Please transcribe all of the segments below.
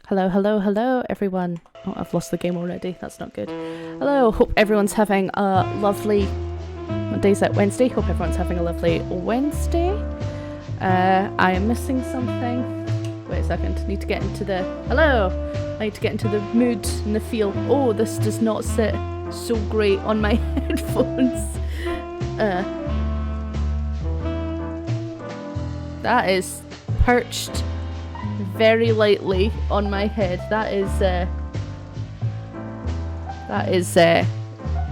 Hello, hello, hello, everyone. Oh, I've lost the game already. That's not good. Hello, hope everyone's having a lovely... What day is that? Wednesday? Hope everyone's having a lovely Wednesday. I am missing something. Wait a second. Need to get into the... Hello! I need to get into the mood and the feel. Oh, this does not sit so great on my headphones. That is perched very lightly on my head. That is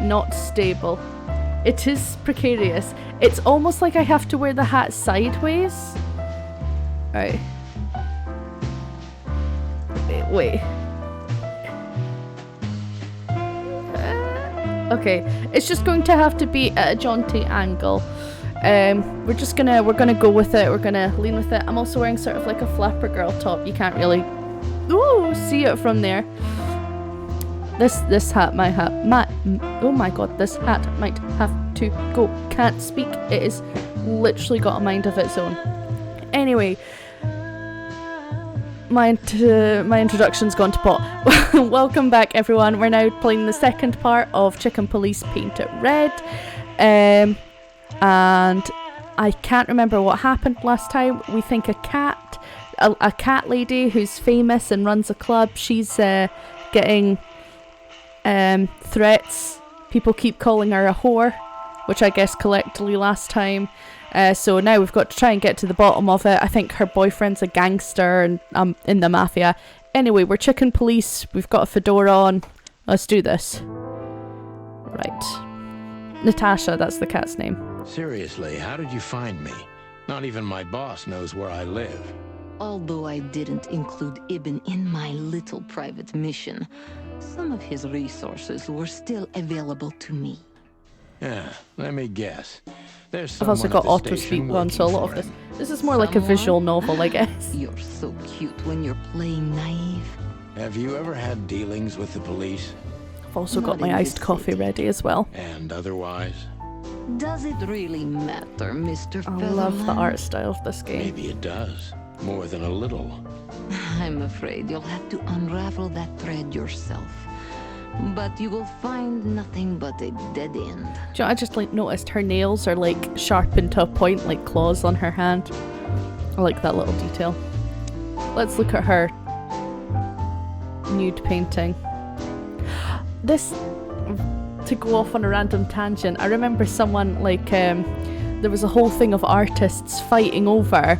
not stable. It is precarious. It's almost like I have to wear the hat sideways. Right. Wait. Okay, it's just going to have to be at a jaunty angle. We're gonna go with it. We're gonna lean with it. I'm also wearing sort of like a flapper girl top. You can't really see it from there. This hat, oh my god, this hat might have to go. Can't speak. It is literally got a mind of its own. Anyway, my introduction's gone to pot. Welcome back, everyone. We're now playing the second part of Chicken Police Paint It Red. And I can't remember what happened last time. We think a cat lady who's famous and runs a club, she's getting threats. People keep calling her a whore, which I guess collectively last time. So now we've got to try and get to the bottom of it. I think her boyfriend's a gangster and in the mafia. Anyway, we're chicken police. We've got a fedora on. Let's do this. Right. Natasha, that's the cat's name. Seriously, how did you find me? Not even my boss knows where I live. Although I didn't include Ibn in my little private mission, some of his resources were still available to me. Yeah, let me guess. There's I've also got auto speak on, so a lot of this is more like a visual novel, I guess. You're so cute when you're playing naive. Have you ever had dealings with the police? I've also got my iced coffee ready as well. And otherwise? Does it really matter, Mr. I Featherman? love the art style of this game. Maybe it does. More than a little. I'm afraid you'll have to unravel that thread yourself. But you will find nothing but a dead end. Do you know, I just noticed her nails are like sharpened to a point, like claws on her hand. I like that little detail. Let's look at her nude painting. This, to go off on a random tangent, I remember someone there was a whole thing of artists fighting over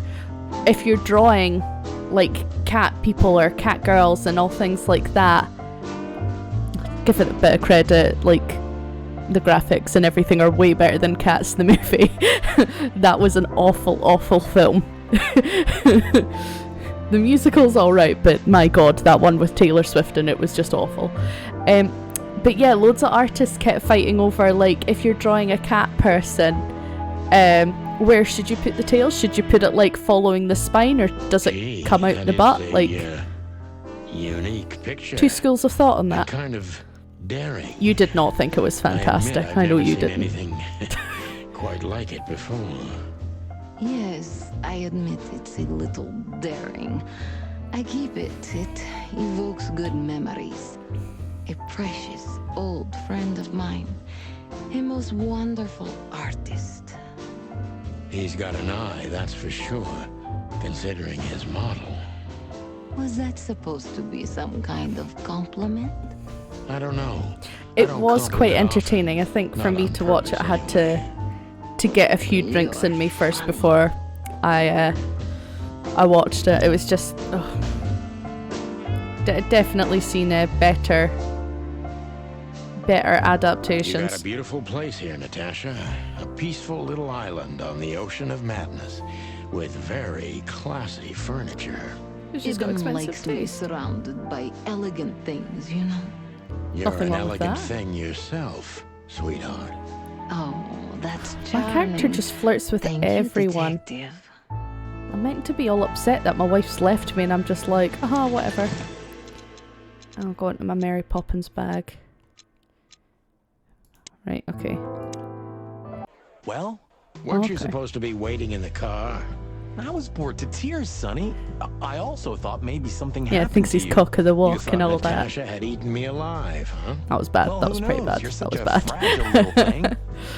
if you're drawing like cat people or cat girls and all things like that. Give it a bit of credit, like the graphics and everything are way better than Cats the movie. That was an awful film. The musical's alright, but my god, that one with Taylor Swift in it was just awful. But yeah, loads of artists kept fighting over, like, if you're drawing a cat person, where should you put the tail? Should you put it like following the spine, or does it come out the butt? Like, unique picture. Two schools of thought on that. Kind of daring. You did not think it was fantastic. I know you didn't. Anything quite like it before. Yes, I admit it's a little daring. I keep it. It evokes good memories. A precious old friend of mine. A most wonderful artist. He's got an eye, that's for sure, considering his model. Was that supposed to be some kind of compliment? I don't know. It was quite entertaining. I think for me to watch it, I had to get a few drinks in me first before I watched it. It was just definitely seen better adaptations. You got a beautiful place here, Natasha. A peaceful little island on the ocean of madness, with very classy furniture. She's got expensive likes to be taste. surrounded by elegant things, you know. You're Nothing an wrong with elegant that. thing yourself, sweetheart. Oh, that's My charming. character just flirts with Thank everyone. You, detective. I'm meant to be all upset that my wife's left me, and I'm just like, whatever. I'll go into my Mary Poppins bag. Right, okay. Well, weren't you Okay. supposed to be waiting in the car? I was bored to tears, Sonny. I also thought maybe something Yeah, happened thinks to he's you. cock of the You walk thought and all that. Natasha had eaten me alive, huh? That was bad. Well, That who was pretty knows? bad. You're That such was a bad. fragile little thing.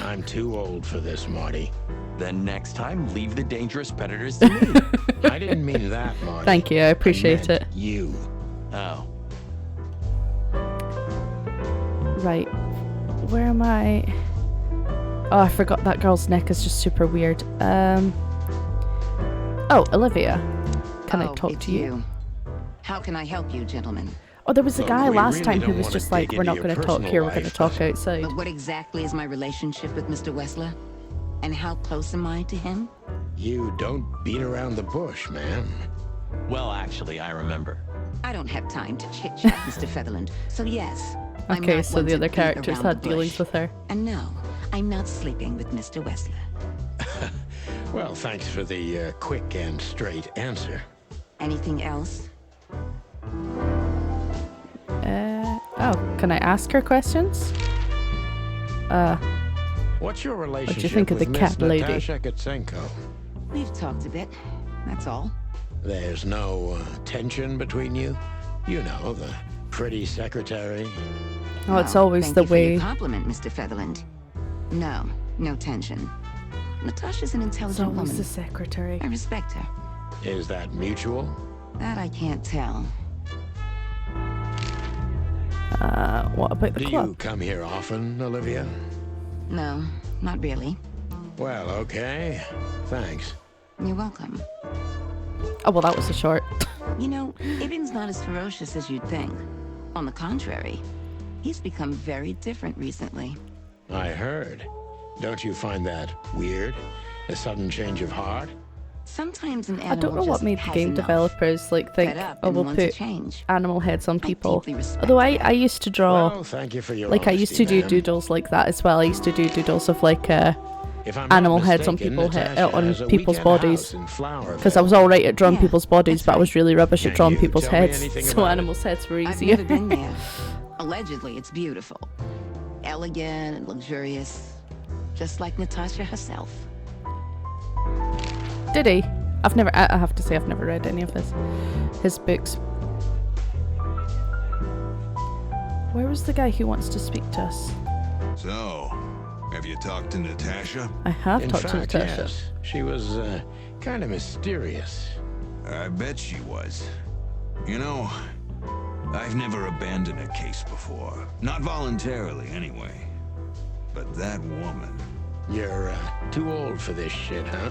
I'm too old for this, Marty. Then next time, leave the dangerous predators to me. I didn't mean that, Marty. Thank you. I appreciate meant it. You. Oh. Right. Where am I? Oh, I forgot that girl's neck is just super weird. Oh, Olivia. Can I talk it's to you? How can I help you, gentlemen? Oh, there was a Look, guy we last really time who don't was wanna just like, dig we're into not your going to talk personal here, we're going to life, talk but- outside. But what exactly is my relationship with Mr. Wessler? And how close am I to him? You don't beat around the bush, man. Well, actually, I remember. I don't have time to chit-chat, Mr. Featherland. So yes, I'm Okay, not so one the to other beat characters around had the dealings bush. with her. And no, I'm not sleeping with Mr. Wessler. Well, thanks for the quick and straight answer. Anything else? Oh, can I ask her questions? What's your relationship think of with the cat Miss lady? Natasha Kutsenko? We've talked a bit, that's all. There's no tension between you? You know, the pretty secretary. Oh, it's Well, always thank the you for your way. compliment, Mr. Featherland. No, no tension. Natasha's an It's intelligent always woman. the secretary. I respect her. Is that mutual? That I can't tell. What about the Do club? you come here often, Olivia? No, not really. Well, okay. Thanks. You're welcome. Oh, well, that was a short. You know, Ibn's not as ferocious as you'd think. On the contrary, he's become very different recently. I heard. Don't you find that weird? A sudden change of heart? Sometimes an I animal don't know what just made the has game enough. developers like think, Fed up oh, and we'll wants to put change. animal heads on people. deeply respect Although I that. used to draw, Well, thank you for your like I used to honesty, do ma'am. doodles like that as well. I used to do doodles of like If I'm not animal heads on mistaken, people Natasha on has a people's weekend bodies. house in Flowerville. because I was alright at drawing Yeah, people's bodies, that's but I was really rubbish at Can drawing you people's tell me heads. anything So about it? animals' heads were I've easier. never been there. Allegedly, it's beautiful. Elegant and luxurious. Just like Natasha herself. Did he? I've never. I have to say, I've never read any of his books. Where was the guy who wants to speak to us? So, have you talked to Natasha? I have In talked to fact, Natasha. yes. She was kind of mysterious. I bet she was. You know, I've never abandoned a case before. Not voluntarily, anyway. But that woman... You're too old for this shit, huh?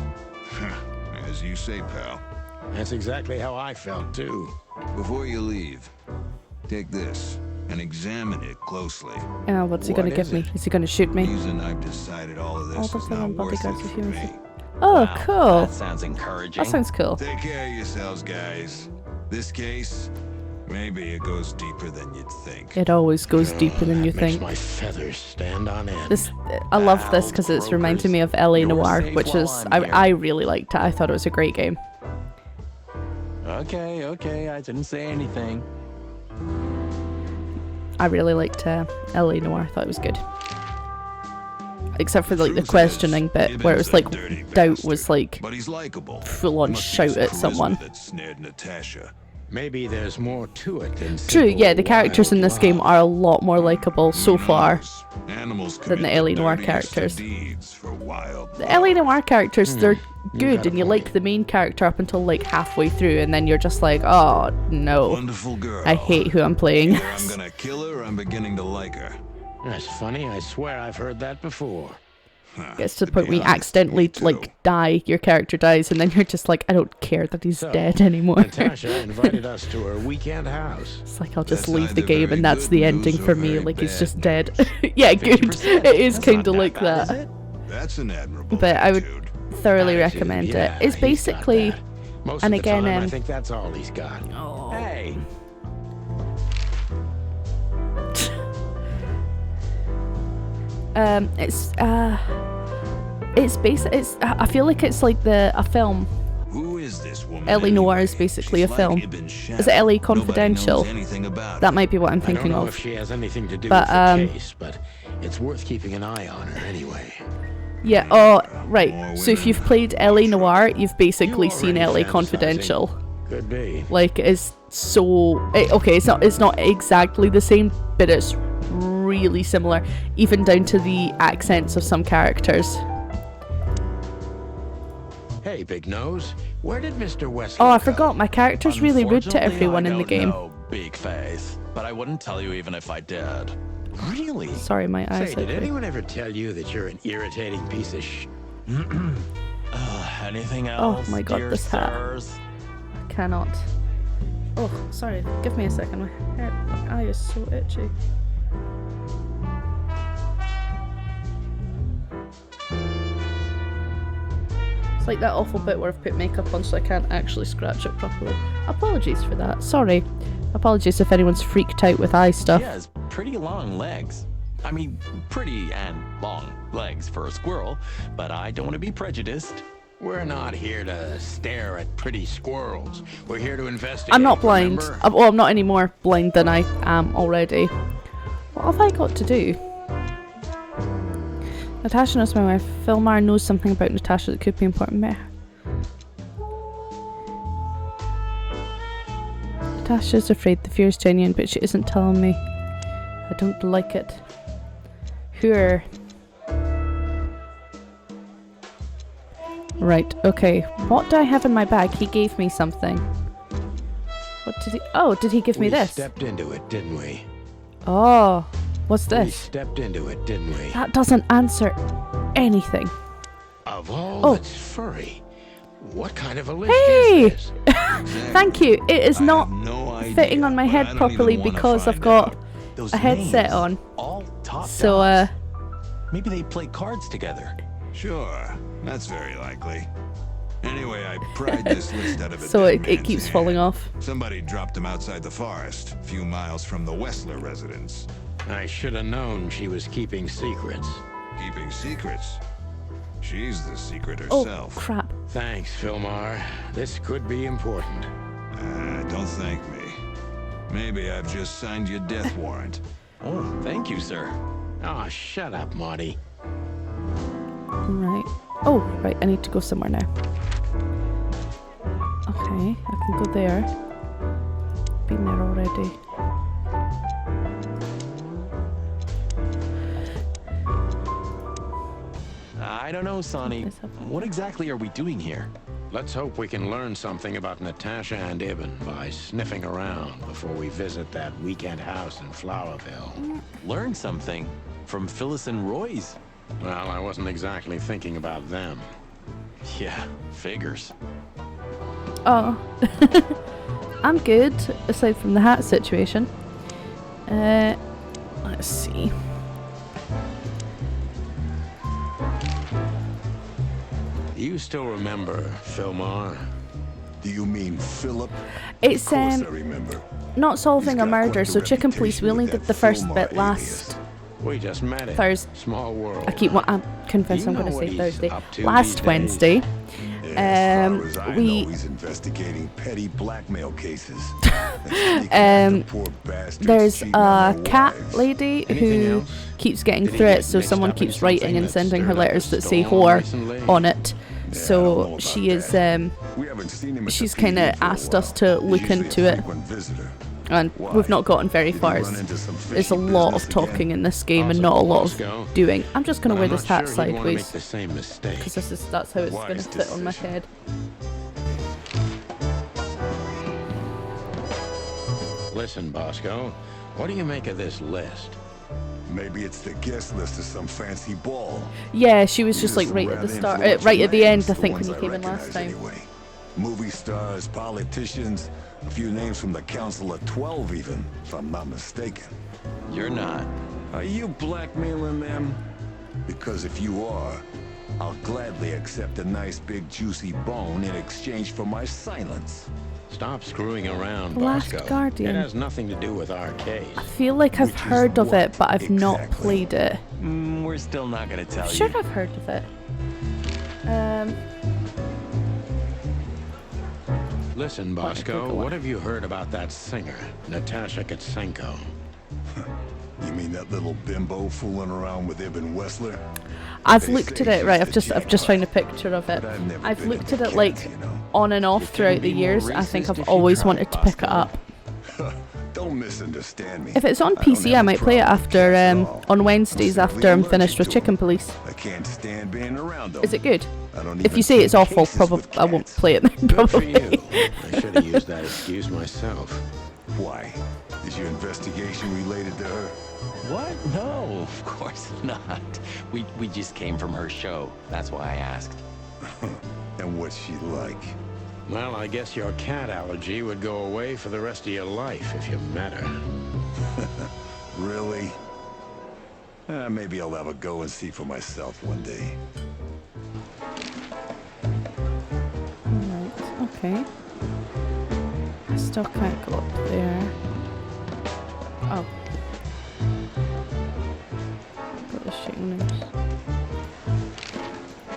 As you say, pal. That's exactly how I felt, too. Before you leave, take this and examine it closely. What's he What gonna give is me? it? Is he gonna shoot me? Reason I've decided all of All this the is film not worth bodyguards it of for humans. me. Oh, Wow, cool. That sounds encouraging. That sounds cool. Take care of yourselves, guys. This case, maybe it goes deeper than you'd think. It always goes deeper than That you makes think. my feathers stand on end. This, I love this because it's reminding me of LA You're Noir, safe which while is I'm here. I really liked it. I thought it was a great game. Okay, I didn't say anything. I really liked LA Noir. I thought it was good. Except for like the Truth is, questioning bit where it was Ibn's a like dirty doubt bastard, was like but he's likable. full on Must be shout his at charisma someone. that snared Natasha. Maybe there's more to it than True, simple yeah, the characters in this wild game love. are a lot more likable so Who far. knows? Animals than the commit LA Noir dirtiest of characters. deeds for wild The LA Noir characters, they're good got a and you point. like the main character up until like halfway through and then you're just like, oh no, Wonderful girl. I hate who I'm playing. Either I'm gonna kill her or I'm beginning to like her. That's funny. I swear I've heard that before. Huh, Gets to the be point where you honest, accidentally me too. like die, your character dies, and then you're just like, I don't care that he's So, dead anymore. Natasha invited us to her weekend house. It's like I'll just That's leave the either game very and that's good the news ending or for me, very like he's bad just dead. news. Yeah, good. 50%. It is That's kind not of like bad, is that. it? That's an admirable But I would attitude. thoroughly Attitude, recommend yeah, it. It's he's got basically that. Most and of the again, time, I um, think that's all he's got. Hey, it's basic. It's I feel like it's like a film. Who is this woman? LA Noir anyway? is basically She's a film. Like Ibn Is it LA Nobody Confidential? knows anything about That her. might be what I'm I don't thinking know of. if she has anything to do But, with the case, but it's worth keeping an eye on her anyway. Yeah, oh, right. So if you've played LA Noire, you've basically You seen already LA Confidential. Could be. Like, it's so... okay, it's not exactly the same, but it's really similar, even down to the accents of some characters. Hey, Big Nose, where did Mr. Wesley Oh, I go? forgot, my character's really rude to Unfortunately, everyone I in the don't game. know, Big Face, but I wouldn't tell you even if I did. Really? Sorry, my eyes Say, are did anyone ever tell you that you're an irritating piece of Anything else? my God, dear this hat. sirs? I cannot. Oh, sorry, give me a second. My eye is so itchy. It's like that awful bit where I've put makeup on so I can't actually scratch it properly. Apologies for that. Sorry. Apologies if anyone's freaked out with eye stuff. He has pretty long legs. I mean, pretty and long legs for a squirrel, but I don't want to be prejudiced. We're not here to stare at pretty squirrels. We're here to investigate. I'm not blind. remember? Well, I'm not any more blind than I am already. What have I got to do? Natasha knows my wife. Philmar knows something about Natasha that could be important. Natasha's afraid the fear is genuine, but she isn't telling me. I don't like it. Here. Right, okay. What do I have in my bag? He gave me something. What did he... Oh, did he give me We this? stepped into it, didn't we? Oh, what's We this? stepped into it, didn't we? That doesn't answer anything. Of all Oh. that's furry, what kind of a list Hey! is this? Thank you. It is I not have no idea, fitting on my but head I don't properly even wanna because I've find got out. Those a headset names, on. all top So, dogs. Maybe they play cards together. Sure, that's very likely. Anyway, I pried this list out of a so dead it man's keeps hand. falling off. Somebody dropped him outside the forest, a few miles from the Wessler residence. I should have known she was keeping secrets. Keeping secrets. She's the secret Oh, herself. crap. Thanks, Philmar. This could be important. Don't thank me. Maybe I've just signed your death warrant. Oh, thank you, sir. Ah, shut up, Marty. Right. Oh, right. I need to go somewhere now. Okay, I can go there. Been there already. I don't know, Sonny. Is that- What exactly are we doing here? Let's hope we can learn something about Natasha and Ibn by sniffing around before we visit that weekend house in Flowerville. Learn something from Phyllis and Roy's. Well, I wasn't exactly thinking about them. Yeah, figures. Oh. I'm good, aside from the hat situation. Let's see. You still remember Philmar? Do you mean Philip? It's Of course I remember. not solving He's a got murder, quite the so Chicken Police, we only reputation did with the that first Philmar bit alias. last We just met it. Thursday. Small world. I'm convinced You I'm going know to what say he's Thursday. up to Last these days. Wednesday. Yeah, as far as I we- know, he's investigating petty blackmail cases. And sneaking after poor bastards There's cheating on a their cat wives. lady Anything who else? keeps getting Did he through get it, so mixed someone up in keeps writing something and that sending her stirred up a letters that say storm whore recently? on it. Yeah, I don't know So about she is that. We haven't seen him at she's the kinda PD for a asked us while. to He's look usually into a it. frequent visitor. and Why? we've not gotten very Did he far. run into some There's a fishy lot of business talking again? in this game and not a lot of Possible, Bosco. doing. I'm just going But to wear I'm this not hat sure he'd wanna make sideways the same mistake. because that's how it's Wise going to fit on my decision. head. Listen, Bosco, what do you make of this list? Maybe it's the guest list of some fancy ball. Yeah, she was These just are like some right at the rather start, influential right at the end, names, I the think, when ones you I came in last recognize time. anyway. Movie stars, politicians, a few names from the Council of 12 even, if I'm not mistaken. You're not. Are you blackmailing them? Because if you are, I'll gladly accept a nice big juicy bone in exchange for my silence. Stop screwing around, Last Bosco. Guardian. It has nothing to do with our case. I feel like I've Which is heard of what it, but I've not exactly? played it. We're still not gonna tell I'm sure you. I've heard of it. Listen, Bosco, Google it. what have you heard about that singer, Natasha Katsenko? You mean that little bimbo fooling around with Ibn Wessler? I've They looked say at it, right, I've she's the just found a G-Life, picture of it. but I've never I've been looked at into it like cats, you know. on and off It couldn't throughout the be more years. I think racist I've if you always tried, wanted to pick it Bosco. up. Don't misunderstand me. If it's on I don't PC, have I a might play it problem with after cats at all. on Wednesdays I'm after simply I'm finished allergic with to Chicken 'em. Police. I can't stand being around them. Is it good? I don't If even you say it's take awful, cases probably with I won't cats. play it then. Good for Probably. you. I should have used that excuse myself. Why? Is your investigation related to her? What? No, of course not. We just came from her show. That's why I asked. And what's she like? Well, I guess your cat allergy would go away for the rest of your life if you met her. Really? Maybe I'll have a go and see for myself one day. Right, okay. I still can't go up there. Oh. Got the shooting news.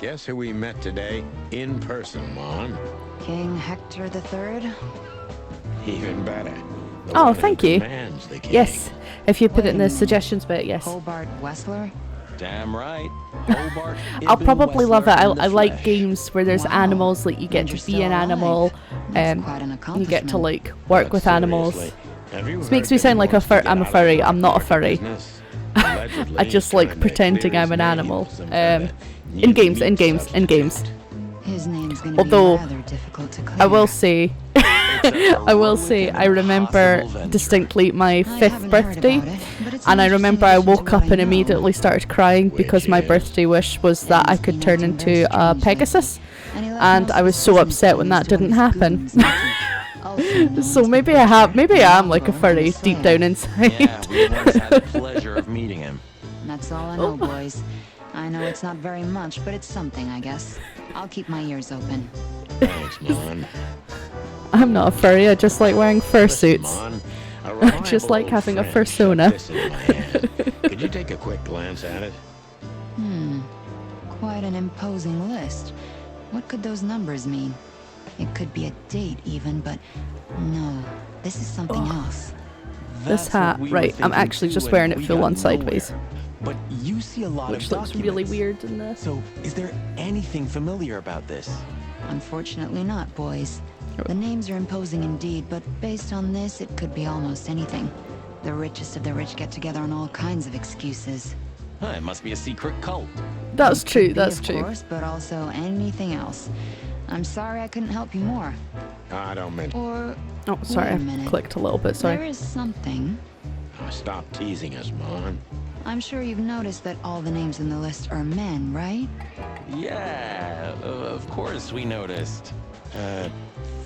Guess who we met today? In person, Mon. King Hector III? Even better. The Oh, one who thank you. commands the king. Yes, if you put it in the Wait a minute. suggestions bit, yes. Hobart Wessler? Damn right. Hobart I'll Ibn probably love it. Wessler I, in the I like flesh. games where there's Wow. animals, like you get And to you're be still an alive. animal, That's quite an you get to accomplishment. like work But with animals. seriously, have you This heard makes me that sound he like a wants to fur- get I'm a out of furry. the I'm not a black furry. business? I Allegedly, just he's like trying to pretending clear I'm his an name animal. of some kind of In games, meat in games, in games. substitute. His name's gonna Although, be rather difficult to clear. I will say, I will say, I remember distinctly my I 5th haven't heard birthday, about it, but it's and I an remember interesting I addition to woke what up I and know. immediately started crying because my Which is? birthday wish was that I could turn into a Pegasus, And he left and most I of was his so business upset when that dealings to didn't his happen. goons, also known So as maybe the I have, Butcher, maybe the I am like a Malbone, and furry the deep Slayer. down inside. Yeah, we once had the pleasure of meeting him. That's all I know, boys. I know it's not very much, but it's something, I guess. I'll keep my ears open. Thanks, Mon. I'm not a furry. I just like wearing Listen, fursuits. Mon, a I just reliable like old having a friend persona. shoved this in my hand. Could you take a quick glance at it? Quite an imposing list. What could those numbers mean? It could be a date even, but no. This is something else. This That's what hat, we were right, I'm thinking actually too, just and wearing it we full got on nowhere. sideways, But you see a lot which of looks really documents. weird in this. So, is there anything familiar about this? Unfortunately not, boys. The names are imposing indeed, but based on this, it could be almost anything. The richest of the rich get together on all kinds of excuses. Huh, it must be a secret cult. That's true, Could be, that's of true. course, but also anything else. I'm sorry I couldn't help you more. I don't mean. Or Oh, sorry, Wait a I minute. clicked a little bit, there sorry. is something. Oh, stop teasing us, Mon. I'm sure you've noticed that all the names in the list are men, right? Yeah, of course we noticed.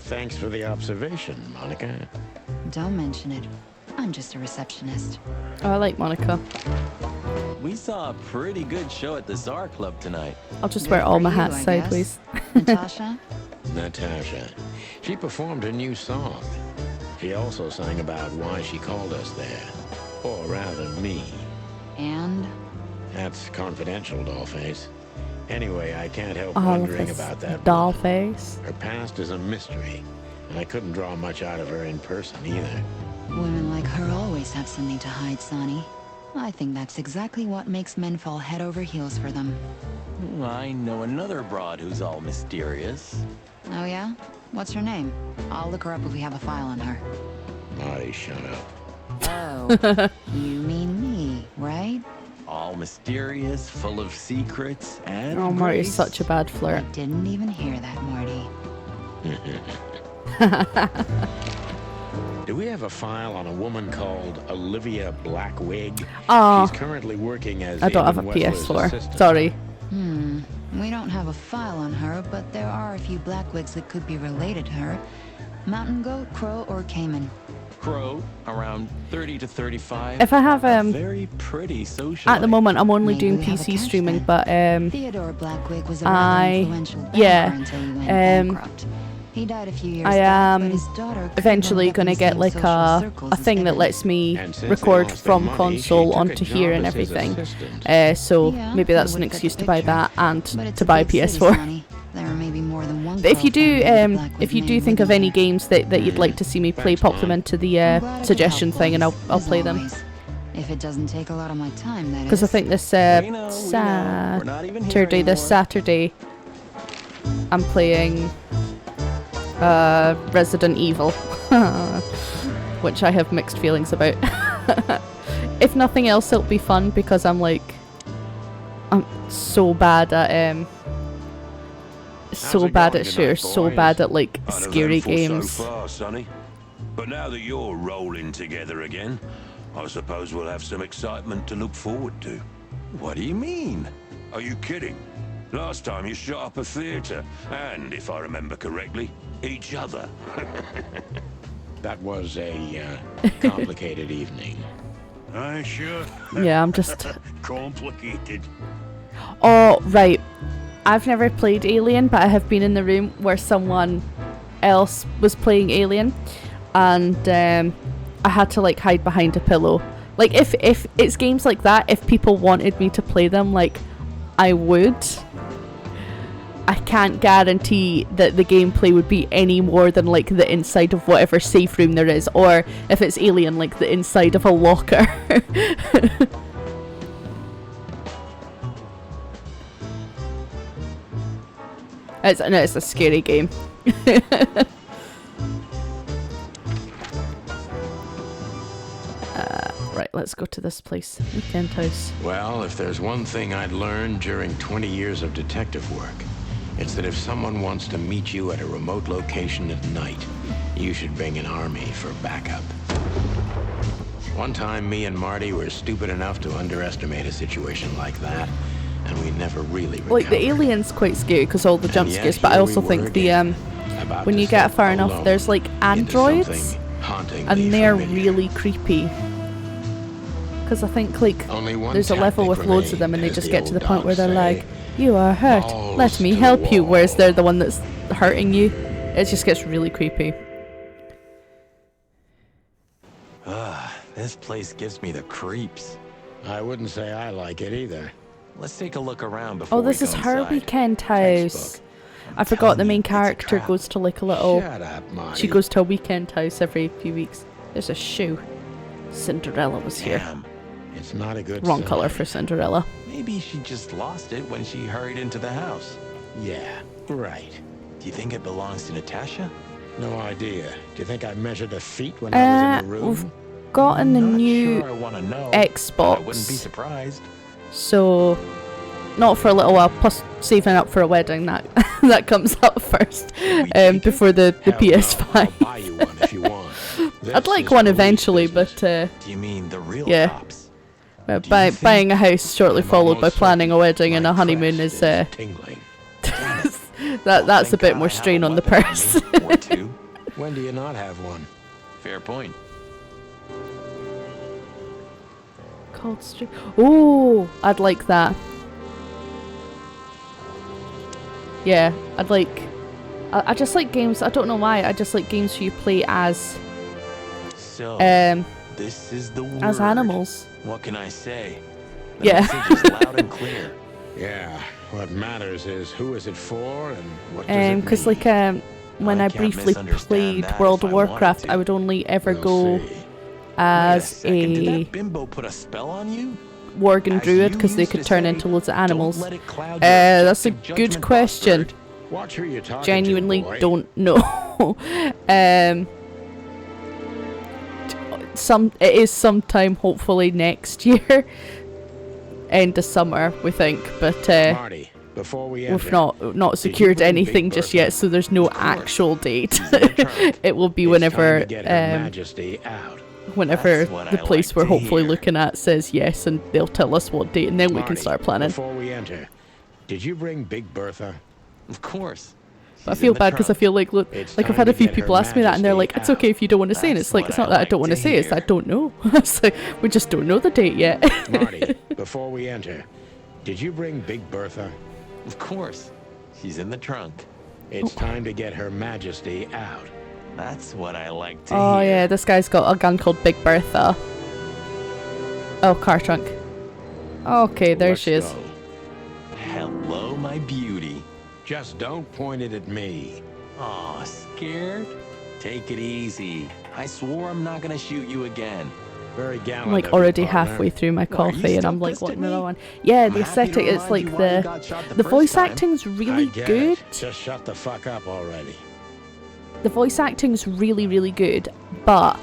Thanks for the observation, Monica. Don't mention it. I'm just a receptionist. Oh, I like Monica. We saw a pretty good show at the Czar Club tonight. I'll just Good wear all for my you, hats I sideways. guess. Natasha? Natasha. She performed a new song. She also sang about why she called us there. Or rather, me. And? That's confidential, Dollface. Anyway, I can't help All of wondering this about that doll woman. face. Her past is a mystery, and I couldn't draw much out of her in person either. Women like her always have something to hide, Sonny. I think that's exactly what makes men fall head over heels for them. I know another broad who's all mysterious. Oh yeah? What's her name? I'll look her up if we have a file on her. Marty, shut up. Oh, you mean me, right? All mysterious, full of secrets, and Oh, Marty's grace. such a bad I flirt. didn't even hear that, Marty. Do we have a file on a woman called Olivia Blackwig? Oh, She's currently working as I don't have a Aiden Wessler's PS4. assistant. Sorry. We don't have a file on her, but there are a few Blackwigs that could be related to her. Mountain goat, crow, or caiman. Crow, around 30 to 35. If I have Very pretty social. at the moment I'm only Maybe doing we have a PC catch streaming, then. but Theodore Blackwig was a I- rather influential banker yeah, until he went bankrupt. He died a few years I back, am but his daughter could eventually end up in gonna the get same like social a circles as thing that Pippin. lets me And since they record lost their from money, console she took onto a here job and as his everything. assistant. So Yeah, maybe that that's an would fit excuse the to buy picture. that and But it's to a buy a big city, PS4. Sonny. There may be more than one But if you crow do, family with a Blackwig if you do name think of living any there. games that you'd like to see me play, Thanks, pop Mom. them into the I'm glad I could suggestion help, thing, and boys, I'll as play them. always. If it doesn't take a lot of my time, that is. Because I think this We know, we're not even here Saturday, this anymore. Saturday, I'm playing Resident Evil, which I have mixed feelings about. If nothing else, it'll be fun because I'm so bad at shooters, so bad at like scary games. So far, Sonny. But now that you're rolling together again, I suppose we'll have some excitement to look forward to. What do you mean? Are you kidding? Last time you shot up a theater, and if I remember correctly, each other. That was a complicated evening. I sure. Yeah, I'm just. Complicated. Oh, right. I've never played Alien, but I have been in the room where someone else was playing Alien, and I had to like hide behind a pillow. Like if it's games like that, if people wanted me to play them, like I would. I can't guarantee that the gameplay would be any more than like the inside of whatever safe room there is, or if it's Alien, like the inside of a locker. It's a scary game. Right, let's go to this place. Weekend house. Well, if there's one thing I'd learned during 20 years of detective work, it's that if someone wants to meet you at a remote location at night, you should bring an army for backup. One time, me and Marty were stupid enough to underestimate a situation like that, and we never really recovered. Like, the alien's quite scary because all the jump And yet scares, but I here also we think were the, again, about when to you get slip far enough, alone there's like into androids, something hauntingly and they're familiar. really creepy. Because I think, like, Only one there's a level tactic with loads of them and they remained, just as get the to the old point where dogs they're say. like, you are hurt, Balls let me to the help you, whereas wall. they're the one that's hurting you. It just gets really creepy. This place gives me the creeps. I wouldn't say I like it either. Let's take a look around before Oh, this we is go her inside. weekend house. Textbook. I forgot telling the you, main it's a character trap. goes to like a little... Shut up, Marty. She goes to a weekend house every few weeks. There's a shoe. Cinderella was here. Damn. It's not a good Wrong sign. colour for Cinderella. Maybe she just lost it when she hurried into the house. Yeah, right. Do you think it belongs to Natasha? No idea. Do you think I measured her feet when I was in the room? We've gotten the Not new sure I want to know. but I wouldn't be Xbox, surprised. so not for a little while. Plus, saving up for a wedding that that comes up first, take it? before the Hell no, PS5. I'll buy you one if you want. I'd This like is one police eventually, business. but Do you mean the real Yeah. cops? do you think- buying a house shortly I'm followed by almost planning a certain wedding and my a honeymoon crest is tingling. that's a Thank bit God more I have strain a on the weapon purse. me, or two. When do you not have one? Fair point. Cold Stream. Oh, I'd like that. Yeah, I'd like. I just like games. I don't know why. I just like games where you play as So, um this is the word. as animals. What can I say? The Yeah. message is loud and clear. Yeah, what matters is who is it for and what does it Because mean? like when I I can't briefly misunderstand played that World if of I wanted Warcraft, to. I would only ever We'll go see. as Wait a second, did a that bimbo put a spell on you? Worgen As Druid you because they used could to turn say, into loads of "Don't animals. let it cloud your That's a objective good judgment, question. Bossbird." Watch who you're talking Genuinely to, boy. don't know. It is sometime hopefully next year, end of summer we think, but Marty, before we enter, we've not you secured bring anything Big just Bertha? yet, so there's no Of course. actual date. He's in the trunk. It will be it's whenever time to get Her Majesty out. whenever That's what the I place like we're to hopefully hear. looking at says yes, and they'll tell us what date, and then we can Marty, start planning. Before we enter, did you bring Big Bertha? Of course. But I She's feel in the bad because I trunk. feel like, look, It's like I've time had a to few get people Her ask me that, and they're Majesty like, "It's okay out. if you don't want to say," and That's it's like, what it's I not that I like don't want to to say, it's hear. I don't know. It's like we just don't know the date yet. Marty, before we enter, did you bring Big Bertha? Of course. She's in the trunk. It's time to get Her Majesty out. That's what I like to Oh hear. yeah, this guy's got a gun called Big Bertha. Oh, car trunk. Okay, there Let's she is. go. Hello, my beauty. Just don't point it at me. Aw, scared? Take it easy. I swore I'm not gonna shoot you again. Very gallant. I'm like of you, already partner. halfway through my Well, are you coffee and still I'm like pissed at wanting me? another one. Yeah, I'm the happy to aesthetic, it's remind like you why you the got shot the the first voice time. acting's I really get good. it. Just shut the fuck up already. The voice acting's really, really good, but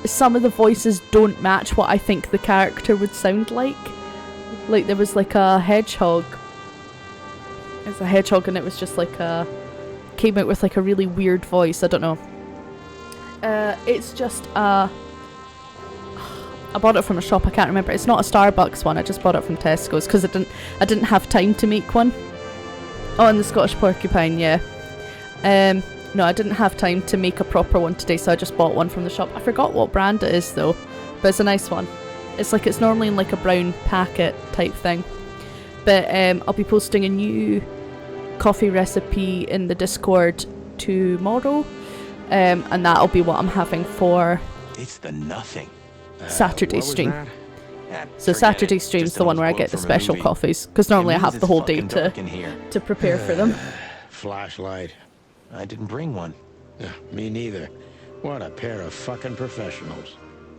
some of the voices don't match what I think the character would sound like. Like there was like a hedgehog. It's a hedgehog and it was just like came out with like a really weird voice. I don't know. It's just I bought it from a shop. I can't remember. It's not a Starbucks one. I just bought it from Tesco's because I didn't have time to make one. Oh, and the Scottish porcupine, yeah. No, I didn't have time to make a proper one today, so I just bought one from the shop. I forgot what brand it is though, but it's a nice one. It's normally in like a brown packet type thing. But I'll be posting a new coffee recipe in the Discord tomorrow, and that'll be what I'm having for It's the nothing. Saturday What was stream. that? So Forget Saturday it. stream's Just the one another where I quote get the from a special movie. coffees, because normally I It means have the it's whole day fucking dark in here. to prepare for them. Flashlight. I didn't bring one. Me neither. What a pair of fucking professionals.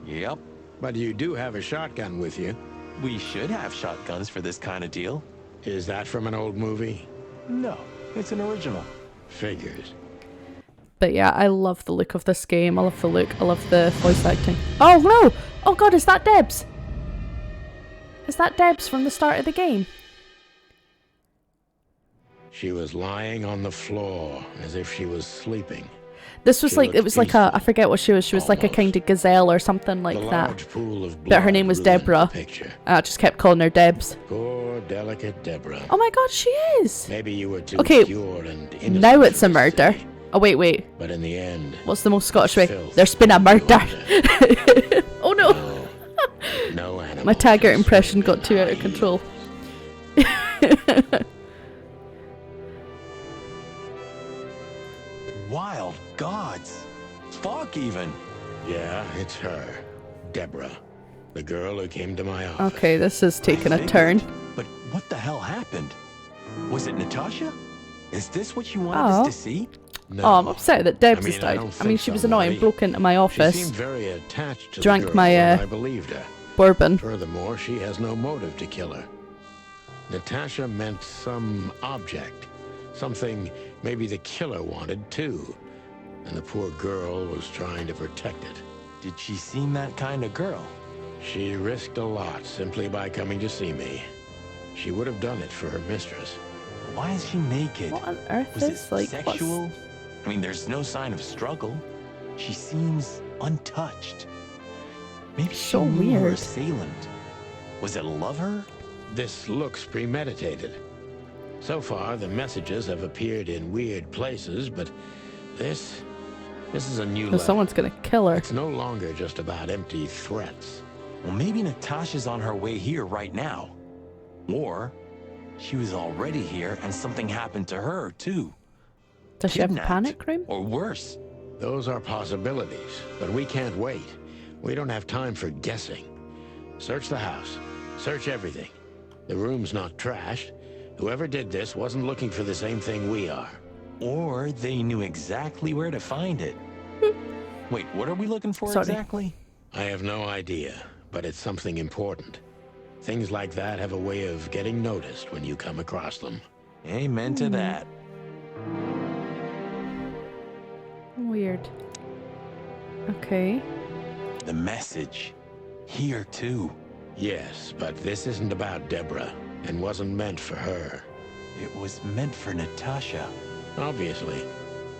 Yep. But you do have a shotgun with you. We should have shotguns for this kind of deal. Is that from an old movie? No, it's an original. Figures. But yeah, I love the look of this game. I love the look. I love the voice acting. Oh no! Oh god, is that Debs? Is that Debs from the start of the game? She was lying on the floor as if she was sleeping. This was She like, looked it was like a, I peaceful. forget what she was. She was like a Almost. kind of gazelle or something like The that. large pool of But her blood name was ruined the Deborah. picture. I just kept calling her Debs. Poor, delicate Deborah. Oh my god, she is! Maybe you were too Okay, pure and innocent. Now it's for a us murder. to see. Oh wait. But in the end, What's the most Scottish way? Filth. There's been a murder. Oh no! no animal. My Taggart can impression swim in got too out of high control. Wild gods. Fuck even. Yeah, it's her. Deborah. The girl who came to my office. Okay, this is taking a Figured. turn. But what the hell happened? Was it Natasha? Is this what you wanted Oh. us to see? No. Oh, I'm upset that Debs has I died. don't I mean, think she was so, annoying, Marty. broke into my She office, seemed very attached to drank the girl, my, and I believed her. bourbon. Furthermore, she has no motive to kill her. Natasha meant some object. Something maybe the killer wanted too. And the poor girl was trying to protect it. Did she seem that kind of girl? She risked a lot simply by coming to see me. She would have done it for her mistress. Why is she naked? What on earth Was is it like sexual? I mean, there's no sign of struggle. She seems untouched. Maybe So she knew her weird. assailant. Was it a lover? This looks premeditated. So far, the messages have appeared in weird places, but this is a new Because level. someone's gonna kill her. It's no longer just about empty threats. Well, maybe Natasha's on her way here right now. Or she was already here and something happened to her, too. Does she have a Kidnapped. panic room? Or worse. Those are possibilities, but we can't wait. We don't have time for guessing. Search the house. Search everything. The room's not trashed. Whoever did this wasn't looking for the same thing we are. Or they knew exactly where to find it. Wait, what are we looking for Sorry. exactly? I have no idea, but it's something important. Things like that have a way of getting noticed when you come across them. Amen to that. Weird. Okay. The message. Here, too. Yes, but this isn't about Deborah, and wasn't meant for her. It was meant for Natasha. Obviously.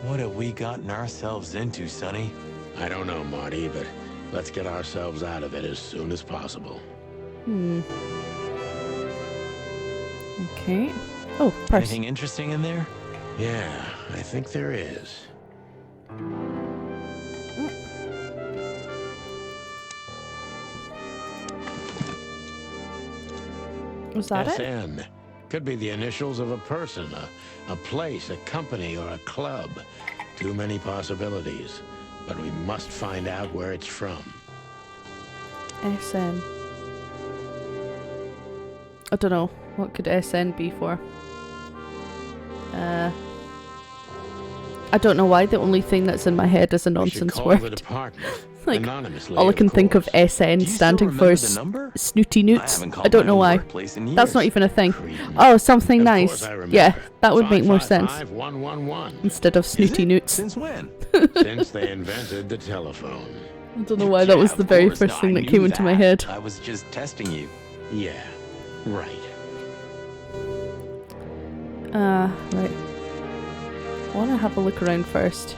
What have we gotten ourselves into, Sonny? I don't know, Marty, but let's get ourselves out of it as soon as possible. Okay. Oh, purse. Anything interesting in there? Yeah, I think there is. Was that it? SN. Could be the initials of a person, a place, a company, or a club. Too many possibilities. But we must find out where it's from. SN. I don't know. What could SN be for? I don't know why the only thing that's in my head is a We should nonsense call word. the department. Like, Anonymously, all I can think of course. SN Do you still standing for remember the number? snooty I newts. haven't I called don't my know own why. workplace in That's not years. even a thing. Credence. Oh, something Of nice. course I remember. Yeah, that would make more sense 555-111. instead of Is snooty it? newts. Since when? Since they invented the telephone. I don't know why that was Yeah, the of very course. first No, thing I that came knew into my that. head. I was just testing you. Yeah, right. Right. I want to have a look around first.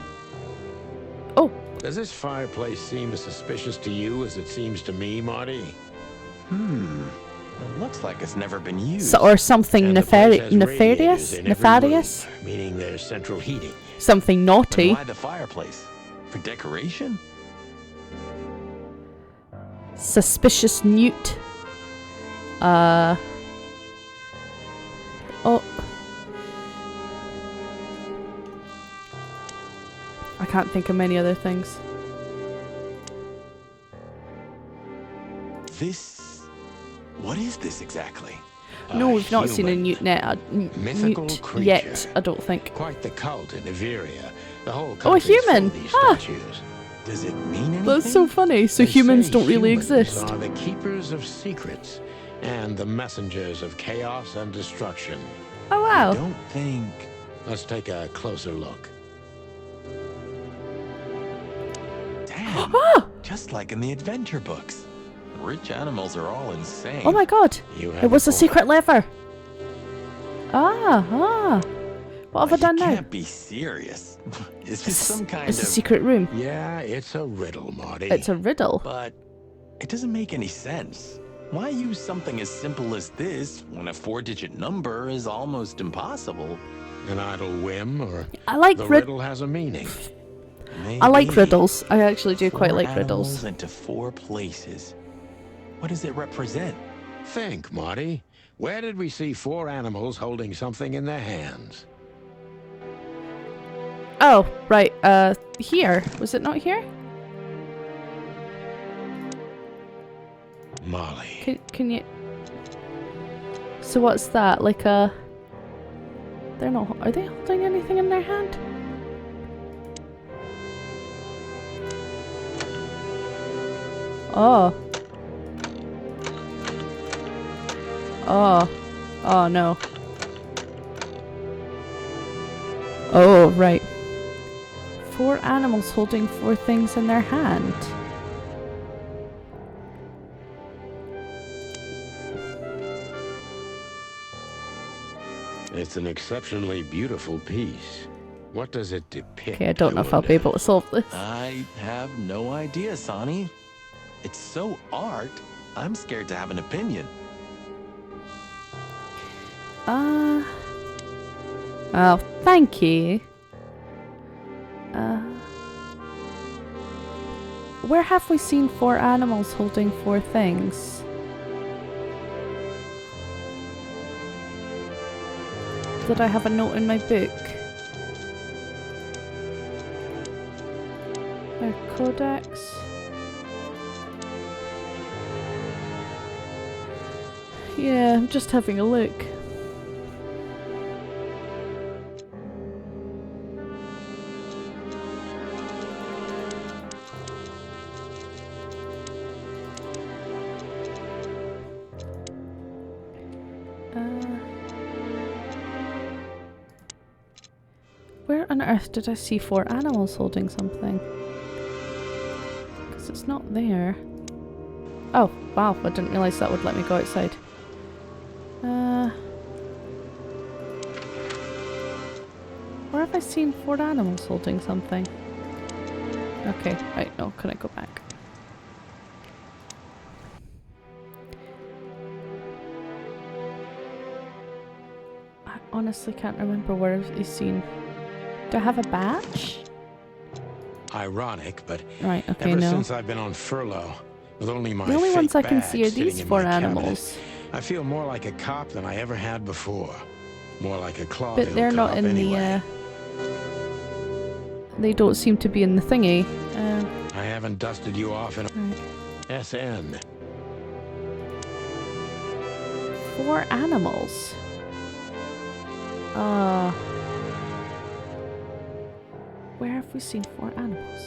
Oh, Does this fireplace seem as suspicious to you as it seems to me, Marty? It looks like it's never been used. or something And the place has nefarious? radiators in every Nefarious? room, meaning there's central heating. Something Then naughty? why the fireplace? For decoration? Suspicious newt. Oh. I can't think of many other things. This... What is this exactly? No, A we've not seen a human. newt Mythical newt creature. yet, I don't think. Quite the cult in Iveria. The whole Oh, a country's full human! of these Ah! statues. Does it mean anything? That's so funny. So They humans say don't really humans exist. are the keepers of secrets and the messengers of chaos and destruction. Oh I wow. don't think... Let's take a closer look. Damn. Just like in the adventure books. Rich animals are all insane. Oh my god. You have It was a point. secret lever. Ah. What have I done You now? can't be serious. Is this some kind It's of... a secret room. Yeah, it's a riddle, Marty. It's a riddle. But it doesn't make any sense. Why use something as simple as this when a 4-digit number is almost impossible? An idle whim, or I like the riddles. riddle has a meaning. I like Maybe. riddles. I actually do quite 4 like animals riddles. into 4 places. What does it represent? Think, Marty. Where did we see 4 animals holding something in their hands? Oh, right. Here. Was it not here? Molly. Can you... So what's that? Like a... They're not... Are they holding anything in their hand? Oh. Oh. Oh, no. Oh, right. 4 animals holding 4 things in their hand. It's an exceptionally beautiful piece. What does it depict? Okay, I don't know if I'll be able to solve this. I have no idea, Sonny. It's so art, I'm scared to have an opinion. Oh, thank you. Where have we seen 4 animals holding 4 things? Did I have a note in my book? Their codex. Yeah, I'm just having a look. Where on earth did I see 4 animals holding something? Because it's not there. Oh, wow, I didn't realise that would let me go outside. Where have I seen 4 animals holding something? Okay, right, no, can I go back? I honestly can't remember where I've seen. Do I have a badge? Ironic, but Right, okay, ever no. since I've been on furlough, with only my The only fake ones I can badge see are sitting these in 4 my cabinet, animals. I feel more like a cop than I ever had before. More like a Claw But Hill they're not cop in anyway. They don't seem to be in the thingy. I haven't dusted you off in Right. SN. 4 animals. Where have we seen 4 animals?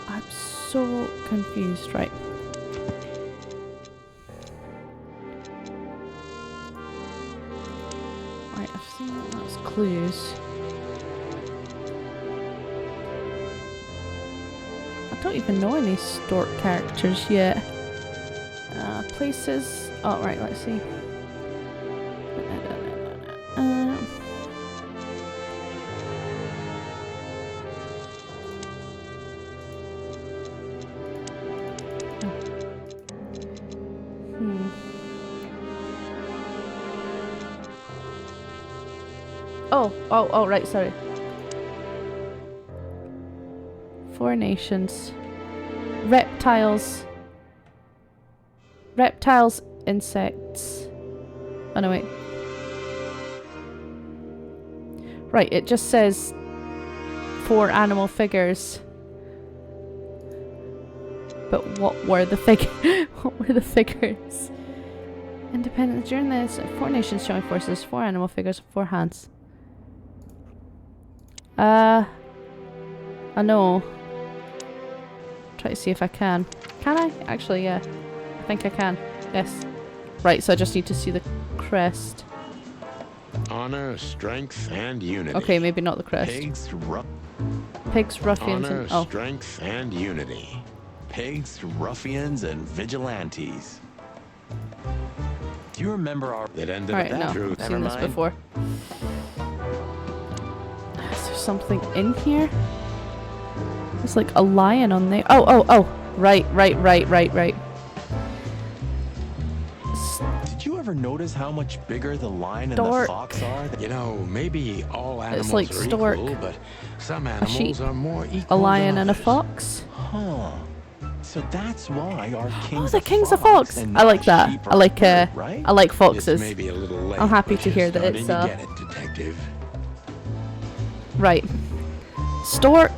I'm so confused, right? Right, I've seen that's clues. I don't even know any Stork characters yet. Places. Oh, right, let's see. Oh, right, sorry. 4 nations. Reptiles. Reptiles, insects. Oh no, wait. Right, it just says 4 animal figures. But what were the what were the figures? Independence during this, 4 nations joined forces, 4 animal figures, 4 hands. I know. Try to see if I can. Can I? Actually, yeah. I think I can. Yes. Right, so I just need to see the crest. Honor, strength, and unity. Okay, maybe not the crest. Pigs, ruffians, Honor, and... Oh. strength, and unity. Pigs, ruffians, and vigilantes. Do you remember our... That ended Alright, up no. that truth. I've seen this mind. before. Is there something in here? There's like a lion on there. Oh. Right. Did you ever notice how much bigger the lion and Stork. the fox are? You know, maybe all animals like are stork, equal, but some sheep, animals are more equal a lion than and a others. fox. Huh. So that's why our Oh, king's the king's a fox. and I like not that. sheep I or like bird, right? I like It's foxes. maybe a little late, I'm happy but to you're hear that starting it's, to get it, detective. Right. Stork.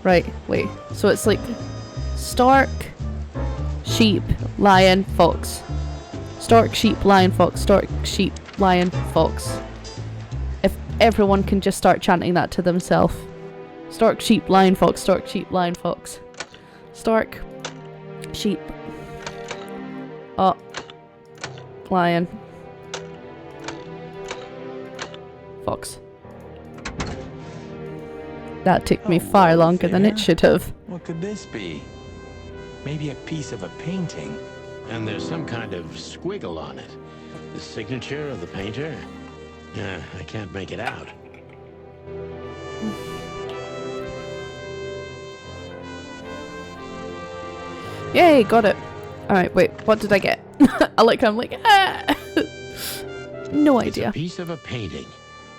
Right, wait. So it's like stork, sheep, lion, fox. Stork, sheep, lion, fox. Stork, sheep, lion, fox. If everyone can just start chanting that to themselves. Stork, sheep, lion, fox. Stork, sheep, lion, fox. Stork, sheep. Oh. Lion. Fox. That took me far whoa longer than there. it should have. What could this be? Maybe a piece of a painting. And there's some kind of squiggle on it. The signature of the painter? Yeah, I can't make it out. Yay, got it. Alright, wait, what did I get? I'm like, ah! No It's idea. a piece of a painting.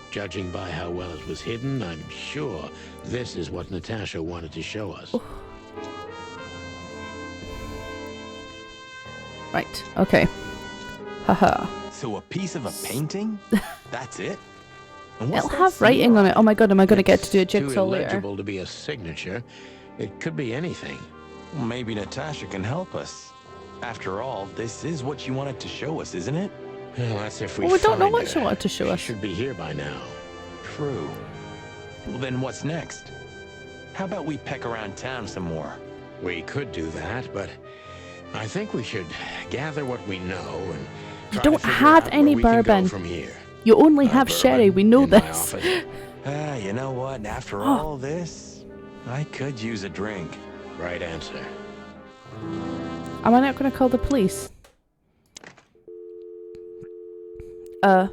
Judging by how well it was hidden, I'm sure this is what Natasha wanted to show us. Right, okay. Haha. So a piece of a painting? That's it? And what's It'll that have writing seal on it. Oh my god, am I going to get to do a It's too jigsaw later? illegible to be a signature. It could be anything. Well, maybe Natasha can help us. After all, this is what she wanted to show us, isn't it? Well, that's if we Well, we don't know find what her. she wanted to show She us. should be here by now. True. Well, then what's next? How about we peck around town some more? We could do that, but I think we should gather what we know and You try don't to figure have out any where we can go bourbon. from here. You only have Bourbon sherry, we know in my this. office. You know what? After all this, I could use a drink. Right answer. Am I not going to call the police? I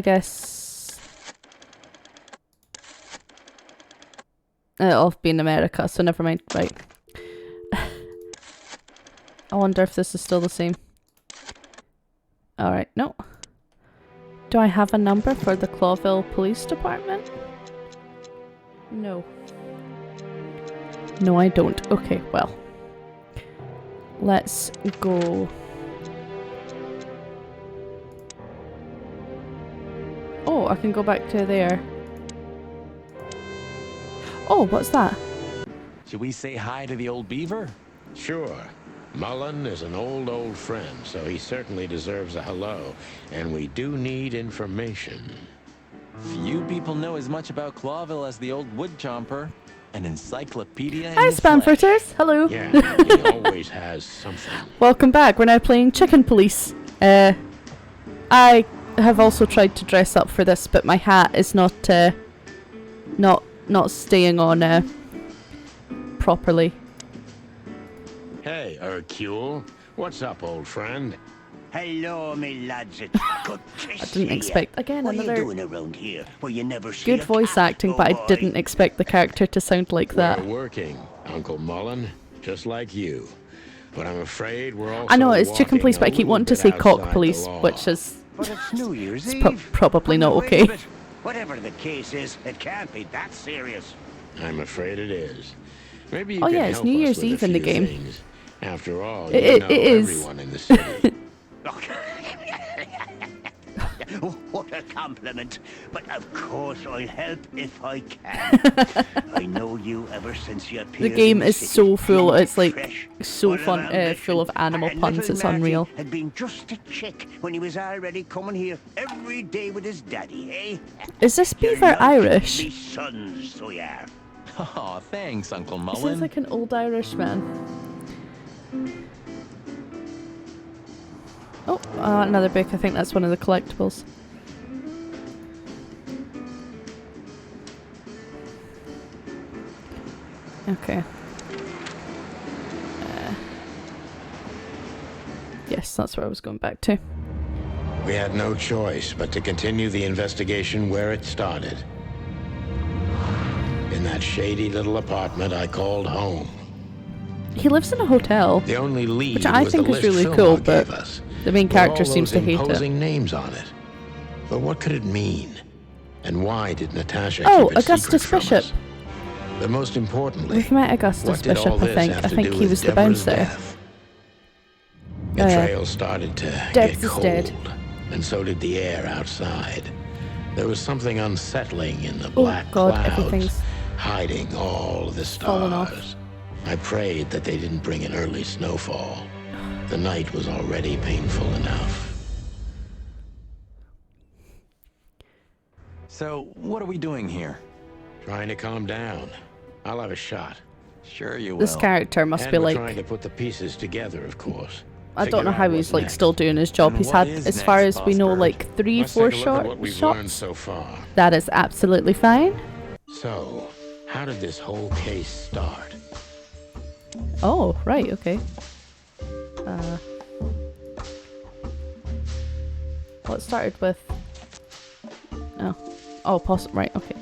guess it'll be in America, so never mind. Right. I wonder if this is still the same. Alright, no. Do I have a number for the Clawville Police Department? No. No, I don't. Okay, well. Let's go. Oh, I can go back to there. Oh, what's that? Should we say hi to the old beaver? Sure. Mullen is an old friend, so he certainly deserves a hello. And we do need information. Few people know as much about Clawville as the old wood chomper. An encyclopedia in Hi, the flesh. Spamfruiters. Hello. Yeah, he always has something. Welcome back. We're now playing Chicken Police. I have also tried to dress up for this, but my hat is not staying on properly. Hey, Hercule. What's up, old friend? Hello, me lads. It's good to I didn't expect again What are you another doing around here? Well, you never see good a voice cat acting, go but I by. didn't expect the character to sound like that. We're working, Uncle Mullen, just like you. But I'm afraid we're all. I know it's Chicken Police, but I keep wanting to say Cock Police, which is But it's New Year's it's Eve. probably not Wait a okay. bit. Whatever the case is, it can't be that serious. I'm afraid it is. Maybe you Oh can yeah, it's help New us Year's with a Eve in the few game. things. After all, It- you it- know it is. everyone in the city. What a compliment. But of course I'll help if I can. I know you ever since you appeared. The game in is city. so full. You It's like fresh, so full fun, of ambition. full of animal And puns. little It's Marty unreal. had been just a chick when he was already coming here every day with his daddy, eh? Is this You're beaver like Irish? Me sons, so yeah. Aw, thanks, Uncle He Mullen. sounds like an old Irish man. Oh, another book. I think that's one of the collectibles. Okay. Yes, that's where I was going back to. We had no choice but to continue the investigation where it started. In that shady little apartment I called home. He lives in a hotel. The only lead Which I was think the is list really Philmar cool, gave but us, the main with character all seems those to hate it. imposing names on it. But what could it mean? And why did Natasha Oh, keep it Augustus secret from Bishop. us? But most importantly, We've met Augustus what did all Bishop, I this think. have I to think do he with was the Deborah's bouncer. death? The Oh, yeah. trail started to Debs get is cold, dead. and so did the air outside. There was something unsettling in the black Oh god, clouds, everything's hiding all the fallen off. stars. I prayed that they didn't bring an early snowfall. The night was already painful enough. So, what are we doing here? Trying to calm down. I'll have a shot. Sure you will. This character must And be we're like, trying to put the pieces together, of course. I don't know Figure how out he's what's like next. still doing his job. And He's what had, is as far next, as we know, Bossbird? like 3, Let's 4 take a look at what we've learned shots. so far. That is absolutely fine. So, how did this whole case start? Oh, right, okay. Well, it started with... Oh, possible. Right, okay.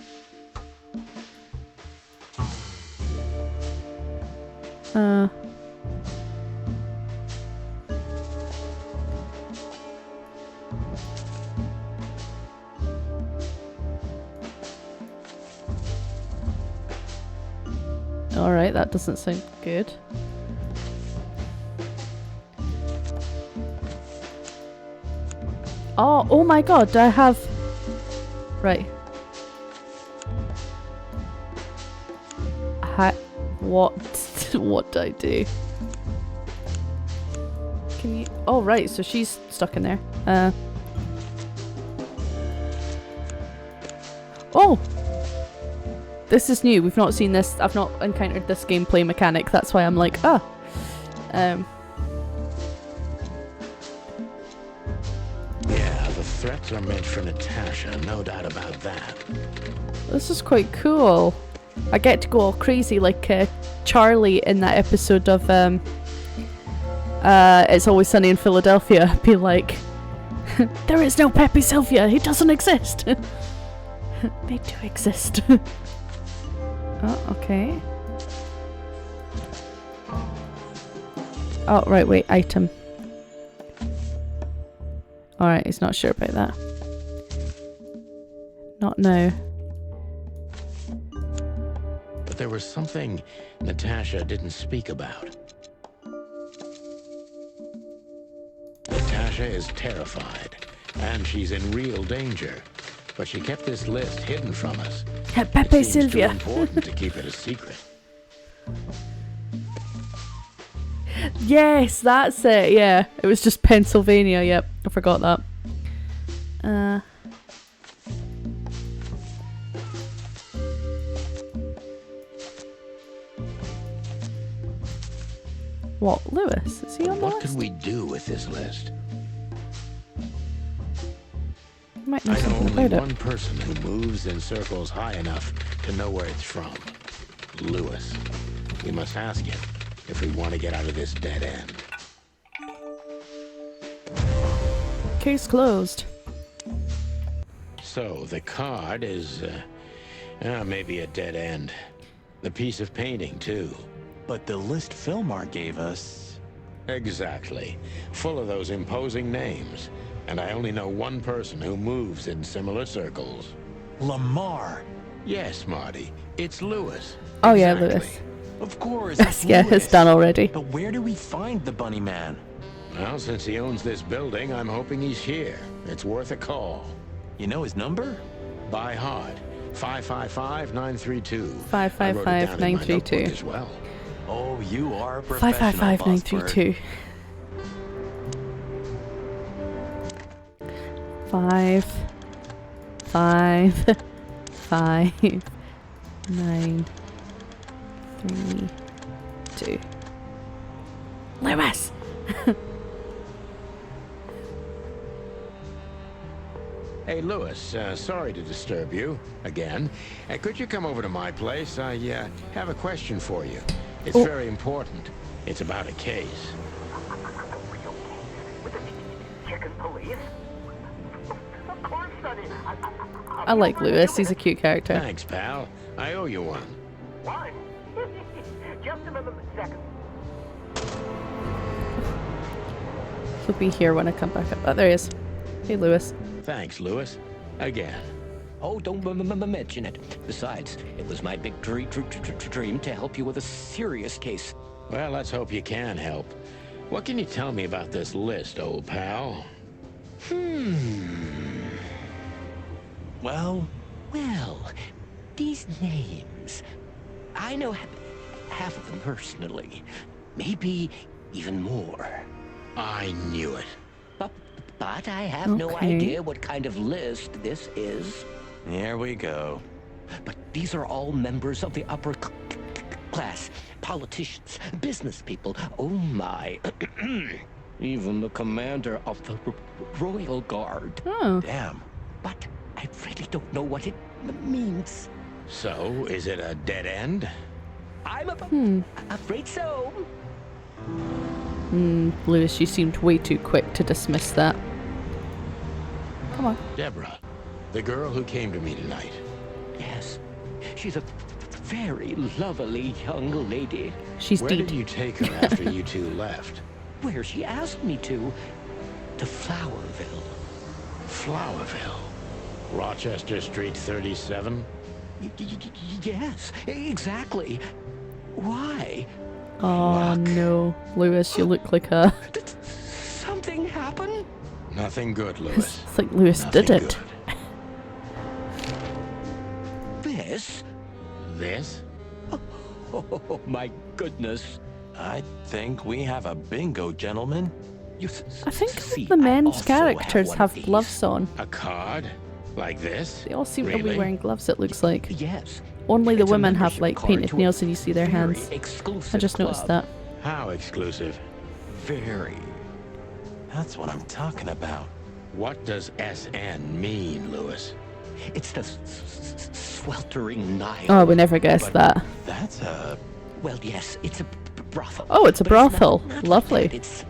Alright, that doesn't sound good. Oh my god, do I have... Right. What? What do I do? Can you... Oh, right, so she's stuck in there. Oh! This is new. We've not seen this. I've not encountered this gameplay mechanic. That's why I'm like, ah. Yeah, the threats are meant for Natasha, no doubt about that. This is quite cool. I get to go all crazy like Charlie in that episode of It's Always Sunny in Philadelphia. Be like, there is no Pepe Sylvia. He doesn't exist. They do exist. Oh, okay. Oh, right, wait, item. Alright, he's not sure about that. Not now. But there was something Natasha didn't speak about. Natasha is terrified, and she's in real danger. But she kept this list hidden from us, Pepe It seems too Sylvia. important to keep it a secret. Yes, that's it. Yeah, it was just Pennsylvania. Yep, I forgot that. What, Lewis? Is he on the What list? could we do with this list? You might know I know something only about one person who moves in circles high enough to know where it's from. Lewis. We must ask him if we want to get out of this dead end. it. Case closed. So, the card is, maybe a dead end. The piece of painting, too. But the list Philmar gave us... Exactly. Full of those imposing names. And I only know one person who moves in similar circles. Lamar! Yes, Marty. It's Lewis. Oh yeah, Exactly. Lewis. Of course, Yes, it's yeah, Lewis. it's done already. But where do we find the Bunny Man? Well, since he owns this building, I'm hoping he's here. It's worth a call. You know his number? By heart. 555-932. 555-932. As well. Oh, you are a professional, 555-932. 5 5 5 9 3 2. Lewis. Hey, Lewis, sorry to disturb you again. Could you come over to my place? I have a question for you. It's Oh. very important. It's about a case. With the chicken police? Of course, Sonny. I like Lewis. He's a cute character. Thanks, pal. I owe you one. Why? Just a second. He'll be here when I come back up. Oh, there he is. Hey, Lewis. Thanks, Lewis. Again. Oh, don't mention it. Besides, it was my big dream to help you with a serious case. Well, let's hope you can help. What can you tell me about this list, old pal? Well, Well, these names. I know half of them personally. Maybe even more. I knew it. But I have no Okay. idea what kind of list this is. here we go. But these are all members of the upper class. Politicians, business people. Oh my. Even the commander of the Royal Guard. Oh. Damn. But I really don't know what it means. So, is it a dead end? I'm afraid so. Lewis, you seemed way too quick to dismiss that. Come on. Deborah, the girl who came to me tonight. Yes, she's a very lovely young lady. She's Where dead. did you take her after you two left? Where she asked me to Flowerville. Flowerville. Rochester Street 37? Yes, exactly. Why? Oh no, Lewis, you look like a. Did something happen? Nothing good, Lewis. It's like Lewis Nothing did it. good. This? This? Oh my goodness. I think we have a bingo, gentlemen. You I think see, the I men's also characters one have of these. gloves on. A card? Like this? They all seem to Really? be wearing gloves, it looks like. Yes. Only the It's a women have membership like card painted to a nails and you see their very hands. exclusive I just noticed club. that. How exclusive? Very. That's what I'm talking about. What does SN mean, Lewis? It's the sweltering Nile. Oh, we never guessed that. That's a... Well, yes, it's a brothel. Oh, it's a But not- brothel. not like Lovely. that. It's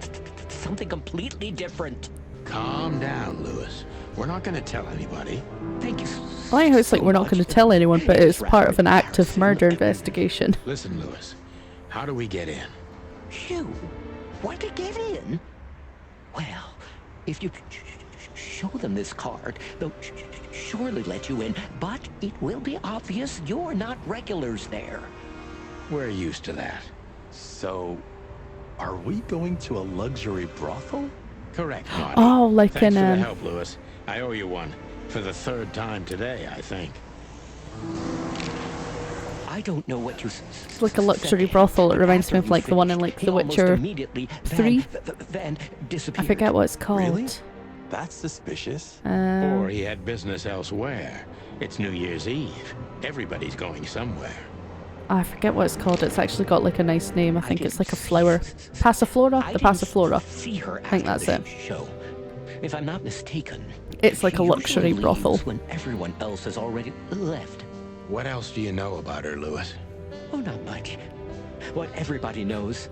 something completely different. Calm down, Lewis. We're not going to tell anybody. Thank you. I like how it's like we're not going to tell anyone, but it's part of an active rather murder embarrassing. investigation. Listen, Lewis. How do we get in? You want to get in? Well, if you show them this card, they'll surely let you in, but it will be obvious you're not regulars there. We're used to that. So, are we going to a luxury brothel? Correct, Marty. Oh, like Thanks in for the help, Lewis. I owe you one. For the third time today, I think. I don't know what you It's like a luxury brothel. It reminds me of like the one in like The Witcher 3. I forget what it's called. Really? That's suspicious. Or he had business elsewhere. It's New Year's Eve. Everybody's going somewhere. I forget what it's called. It's actually got like a nice name. I think it's like a flower. Passiflora? The Passiflora. See her I think that's it. show. If I'm not mistaken, It's like a she luxury usually brothel. leaves when everyone else has already left. What else do you know about her, Lewis? Oh, not much. What everybody knows,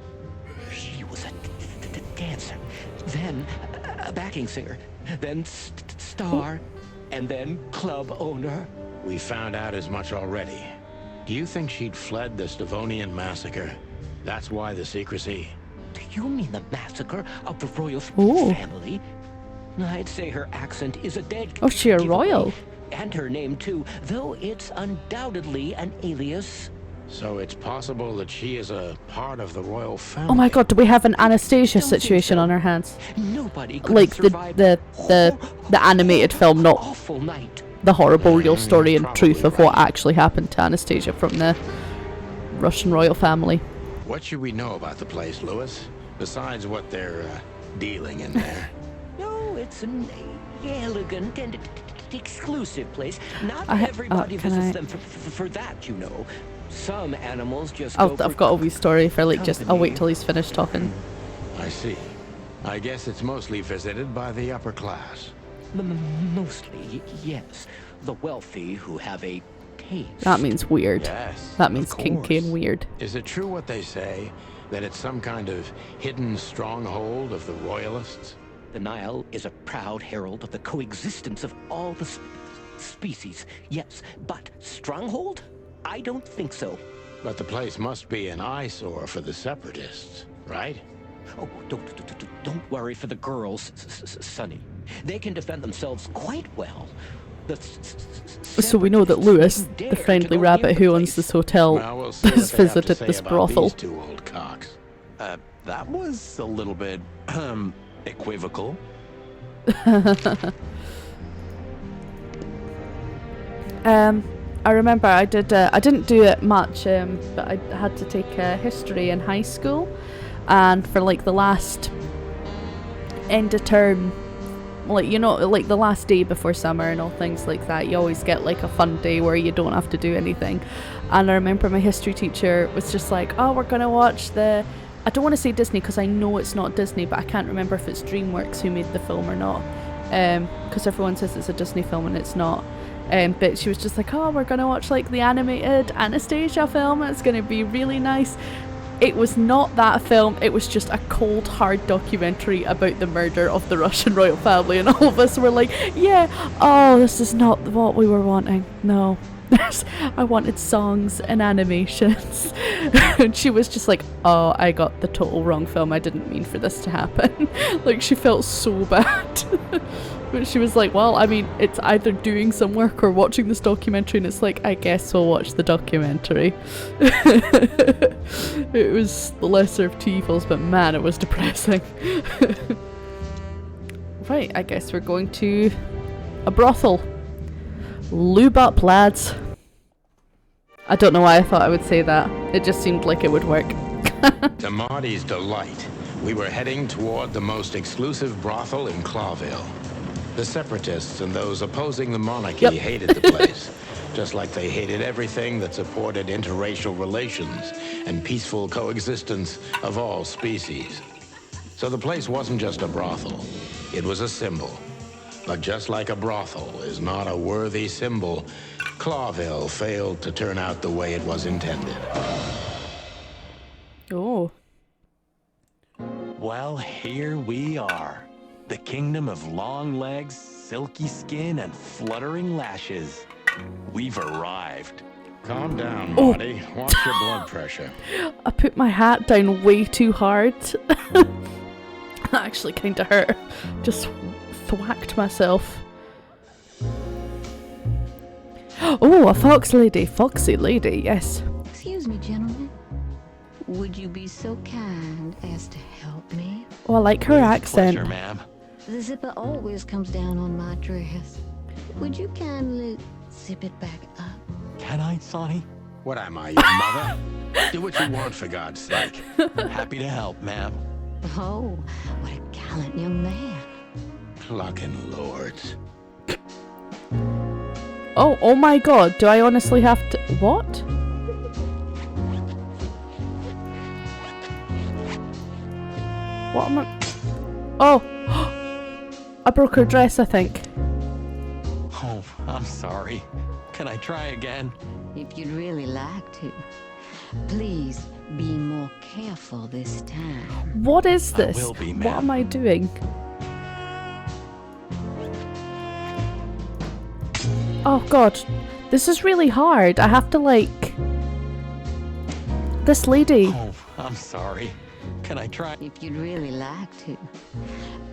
she was a dancer, then a backing singer, then star, and then club owner. We found out as much already. Do you think she'd fled the Stavonian massacre? That's why the secrecy. Do you mean the massacre of the royal Ooh. family? I'd say her accent is a dead Oh, she a giveaway. royal? And her name too, though it's undoubtedly an alias. So it's possible that she is a part of the royal family. Oh my god, do we have an Anastasia Don't think situation so. on our hands? Nobody could Like survive the animated film, not awful night. the horrible real you're story and probably truth of what right. actually happened to Anastasia from the Russian royal family. What should we know about the place, Lewis? Besides what they're dealing in there. No, it's an elegant and exclusive place. Not I- everybody can visits I- them for that, you know. Some animals just I've go for got a wee story for like just. I'll wait company. till he's finished talking. I see. I guess it's mostly visited by the upper class. Mostly, yes. The wealthy who have a taste. That means weird. Yes. That means of kinky and course. weird. Is it true what they say? That it's some kind of hidden stronghold of the royalists? The Nile is a proud herald of the coexistence of all the species. Yes, but stronghold? I don't think so. But the place must be an eyesore for the separatists, right? Oh, don't worry for the girls, Sonny. They can defend themselves quite well. So we know that Lewis, the friendly rabbit who owns this hotel, Well, we'll see has what they have to visited say this about brothel. these two old cocks. That was a little bit, equivocal. I remember I didn't do it much, but I had to take history in high school, and for like the last end of term, like, you know, like the last day before summer and all things like that, you always get like a fun day where you don't have to do anything. And I remember my history teacher was just like, oh, we're gonna watch I don't want to say Disney because I know it's not Disney, but I can't remember if it's DreamWorks who made the film or not, because everyone says it's a Disney film and it's not. But she was just like, oh, we're gonna watch like the animated Anastasia film, it's gonna be really nice. It was not that film, it was just a cold hard documentary about the murder of the Russian royal family, and all of us were like, yeah, oh, this is not what we were wanting. No. I wanted songs and animations. And she was just like, oh, I got the total wrong film, I didn't mean for this to happen. Like, she felt so bad. But she was like, well, I mean, it's either doing some work or watching this documentary, and it's like, I guess we'll watch the documentary. It was the lesser of two evils, but man, it was depressing. Right, I guess we're going to a brothel. Lube up, lads. I don't know why I thought I would say that. It just seemed like it would work. To Marty's delight, we were heading toward the most exclusive brothel in Clawville. The separatists and those opposing the monarchy hated the place, just like they hated everything that supported interracial relations and peaceful coexistence of all species. So the place wasn't just a brothel, it was a symbol. But just like a brothel is not a worthy symbol, Clawville failed to turn out the way it was intended. Oh. Well, here we are. The kingdom of long legs, silky skin, and fluttering lashes. We've arrived. Calm down, Marty. Watch your blood pressure. I put my hat down way too hard. That actually kind of hurt. Just thwacked myself. Oh, a foxy lady, yes. Excuse me, gentlemen. Would you be so kind as to help me? Oh, I like her accent. Pleasure, ma'am. The zipper always comes down on my dress. Would you kindly zip it back up? Can I, Sonny? What am I, your mother? Do what you want, for God's sake. Happy to help, ma'am. Oh, what a gallant young man. Clucking lords. Oh my god, do I honestly have to... What? What am I... Oh! I broke her dress, I think. Oh, I'm sorry. Can I try again? If you'd really like to, please be more careful this time. What is this? will be, What ma'am. am I doing? Oh god, this is really hard. I have to like... This lady. Oh, I'm sorry. Can I try? If you'd really like to,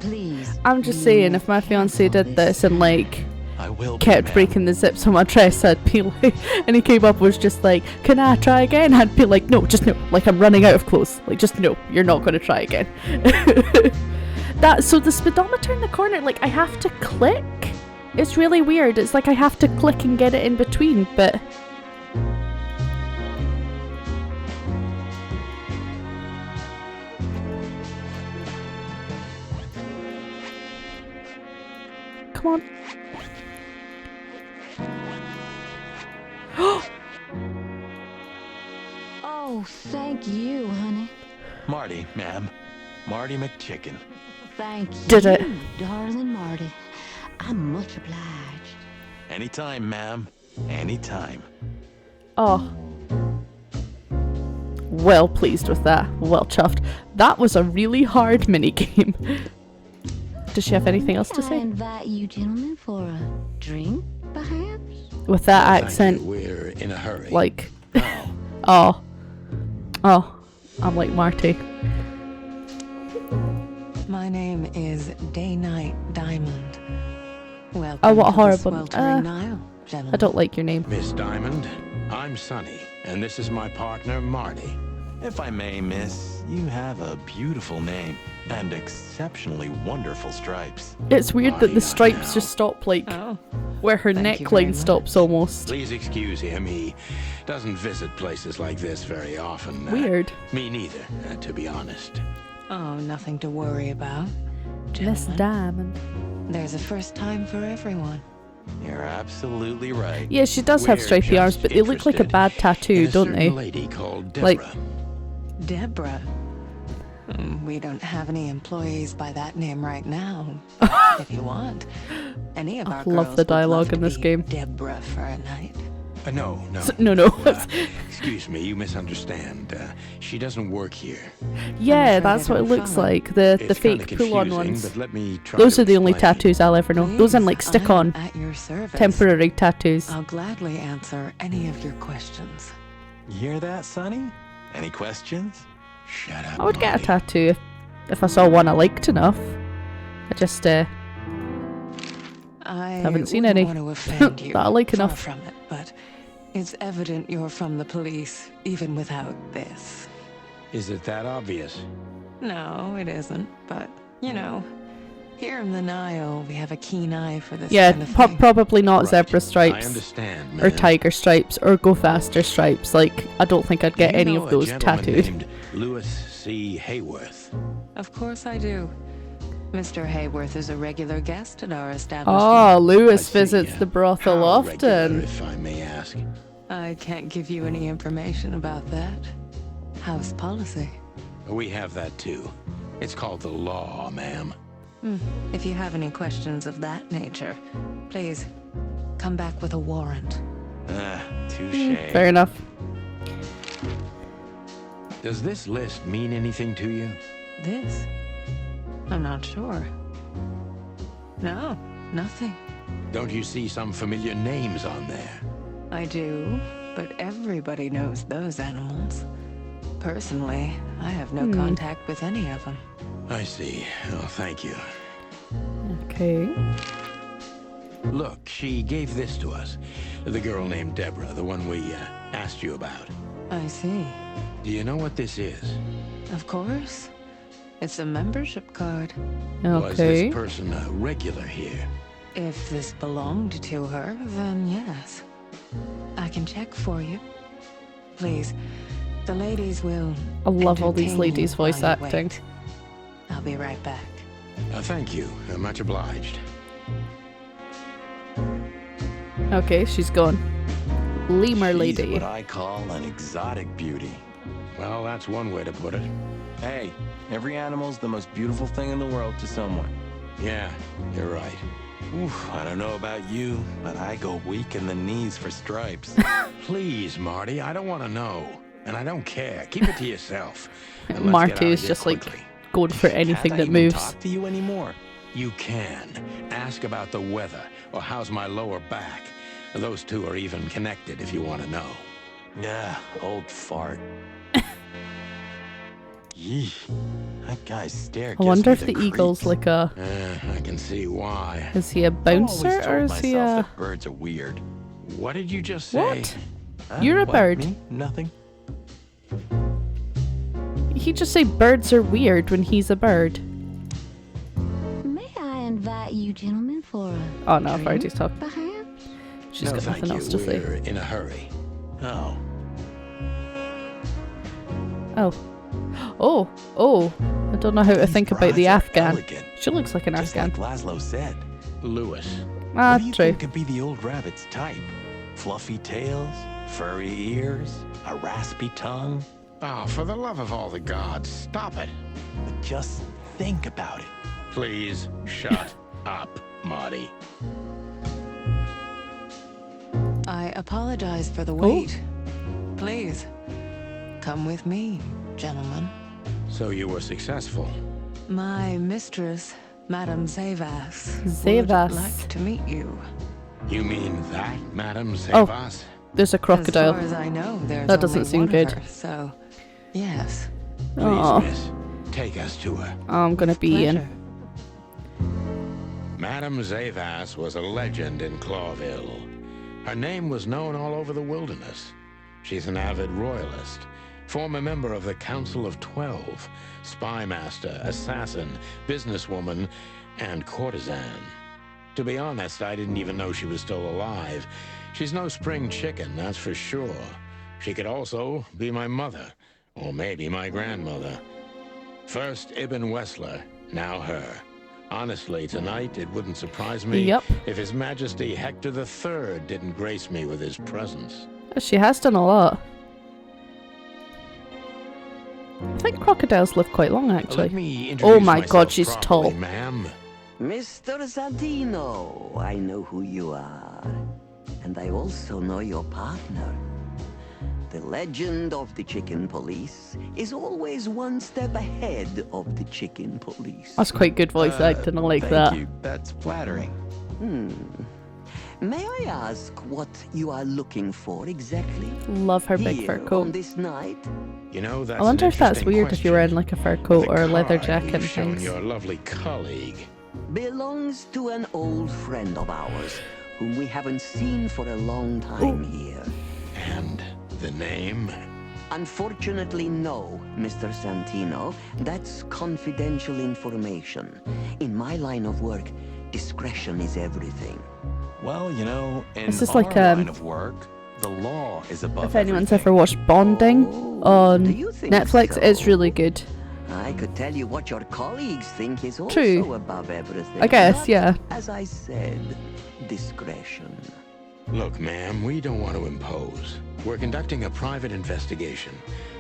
please. I'm just be saying, more if my fiance careful did this and like I will be, kept ma'am. breaking the zips on my dress, I'd be like, and he came up and was just like, can I try again? I'd be like, no, just no. Like, I'm running out of clothes. Like, just no, you're not going to try again. So the speedometer in the corner, like, I have to click. It's really weird. It's like I have to click and get it in between, but... Come on. Oh, thank you, honey. Marty, ma'am. Marty McChicken. Thank you, Did it. darling Marty. I'm much obliged. Anytime, ma'am. Anytime. Oh. Well pleased with that. Well chuffed. That was a really hard minigame. Does she have anything else to I say? invite you gentlemen for a drink, perhaps? With that Thank accent, you, we're in a hurry. like... Oh, Oh. I'm like Marty. My name is Day-Night Diamond. Welcome Oh, what a to the horrible... sweltering Nile, gentlemen. I don't like your name. Miss Diamond, I'm Sonny, and this is my partner, Marty. If I may, miss, you have a beautiful name and exceptionally wonderful stripes. It's weird that the Marty, stripes now. just stop, like, Oh, where her Thank you very neckline much. stops almost. Please excuse him, he doesn't visit places like this very often. Weird. Me neither, to be honest. oh, nothing to worry about, Miss gentlemen. Diamond. There's a first time for everyone. You're absolutely right. Yeah, she does have We're stripy arms, just but they look like a interested bad tattoo, in a don't certain they? lady called Deborah. Like- Deborah. We don't have any employees by that name right now. If you want, any of I our love girls the would dialogue love in to this be game. Deborah for a night. No. No. Excuse me, you misunderstand. She doesn't work here. Yeah, afraid that's I what it don't looks follow. like. The It's fake kinda pull-on confusing, ones. but let me try Those to are the only explain. tattoos I'll ever know. Those and like Please, stick-on I'm at your service. temporary tattoos. I'll gladly answer any of your questions. You hear that, Sonny? Any questions? Shut up, I would get a Marty. tattoo if I saw one I liked enough. I just I Haven't seen wouldn't any want to offend you. that I like Far enough. from it, but it's evident you're from the police, even without this. Is it that obvious? No, it isn't. But you know, here in the Nile, we have a keen eye for this Yeah, kind of thing. probably not Right. zebra I stripes understand, or man. tiger stripes or go faster stripes. Like, I don't think I'd get You any know of a those gentleman tattooed. named Louis C. Hayworth. Of course I do. Mr. Hayworth is a regular guest at our establishment. Oh, I Lewis see, visits yeah. the brothel How regular, often. if I may ask. I can't give you any information about that. House policy. We have that too. It's called the law, ma'am. If you have any questions of that nature, please come back with a warrant. Touche. Fair enough. Does this list mean anything to you? This? I'm not sure. No, nothing. Don't you see some familiar names on there? I do, but everybody knows those animals. Personally, I have no contact with any of them. I see. Oh, thank you. Okay. Look, she gave this to us. The girl named Deborah, the one we asked you about. I see. Do you know what this is? Of course. It's a membership card. Was Okay. this person a regular here? If this belonged to her, then yes. I can check for you. Please, the ladies will. I love all these entertain ladies' you while voice you acting. wait. I'll be right back. Thank you. Much obliged. Okay, she's gone. Lemur She's lady. what I call an exotic beauty. Well, that's one way to put it. Hey, every animal's the most beautiful thing in the world to someone. Yeah, you're right. Oof, I don't know about you, but I go weak in the knees for stripes. Please, Marty, I don't want to know. And I don't care. Keep it to yourself. And let's get Marty out of is here just quickly. like going for anything Can't I that even moves. talk to you anymore? You can. Ask about the weather, or how's my lower back. Those two are even connected if you want to know. Yeah, old fart. Yee, that guy's stare I gives wonder me if the creeps. eagle's like a. I can see why. Is he a I've always bouncer told or is he myself a. that birds are weird. What did you just say? What? You're a What, bird. me? Nothing. He just say birds are weird when he's a bird. May I invite you gentlemen for a Oh no, I've already talked. perhaps? She's No, got thank nothing you. else to say. We're in a hurry. Oh, Oh. Oh. Oh. I don't know how to these think about the brides are Afghan. elegant, She looks like an just Afghan. like Laszlo said. Lewis. Ah, What do you true. think could be the old rabbit's type? Fluffy tails, furry ears, a raspy tongue? Oh, for the love of all the gods, stop it. But just think about it. Please shut up, Marty. I apologize for the wait. Please, come with me, gentlemen. So you were successful. My mistress, Madame Zavas, Zavas. would like to meet you. You mean that, Madame Oh. Zavas? There's a As crocodile. far as I know, there's That doesn't only seem one of good. her, so, yes. Please, Oh, miss, take us to her. I'm gonna be Pleasure. in. Madame Zavas was a legend in Clawville. Her name was known all over the wilderness. She's an avid royalist, former member of the Council of 12, spy master, assassin, businesswoman, and courtesan. To be honest, I didn't even know she was still alive. She's no spring chicken, that's for sure. She could also be my mother, or maybe my grandmother. First Ibn Wessler, now her. Honestly, tonight it wouldn't surprise me Yep. if His Majesty Hector III didn't grace me with his presence. She has done a lot. I think crocodiles live quite long, Let actually. me Oh introduce my myself god, she's properly, tall. ma'am. Mr. Santino, I know who you are. And I also know your partner. The legend of the chicken police is always one step ahead of the chicken police. That's quite good voice acting, I like Thank that. you. That's flattering. May I ask what you are looking for exactly? Love her big Here fur on coat. this night? You know, that's I wonder an if that's interesting weird if you're wearing question. like a fur coat The or a leather card jacket and you've shown things. your lovely colleague. Belongs to an old friend of ours, whom we haven't seen for a long time here. And the name? Unfortunately, no, Mr. Santino. That's confidential information. In my line of work, discretion is everything. Well, you know, in This is our like, line of work, the law is above If anyone's everything. ever watched Bonding on do you think Netflix, so? it's really good. I could tell you what your colleagues think is also True. above everything. I guess, but, yeah. As I said, discretion. Look, ma'am, we don't want to impose. We're conducting a private investigation,